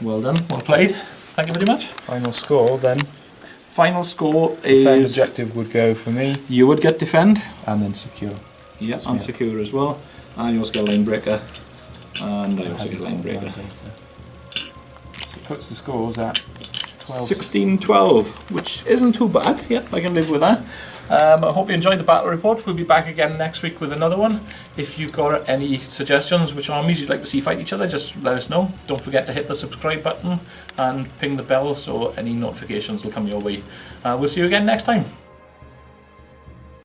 S1: Well done, well played. Thank you very much.
S2: Final score then.
S1: Final score
S2: Defend
S1: is...
S2: objective would go for me,
S1: You would get defend.
S2: and then secure.
S1: Yeah,
S2: That's
S1: and
S2: me.
S1: secure as well. And you also get line breaker. And I also get line breaker.
S2: So it puts the scores at 12.
S1: 16-12, which isn't too bad. Yeah, I can live with that. I hope you enjoyed the battle report. We'll be back again next week with another one. If you've got any suggestions which armies you'd like to see fight each other, just let us know. Don't forget to hit the subscribe button and ping the bell so any notifications will come your way. We'll see you again next time.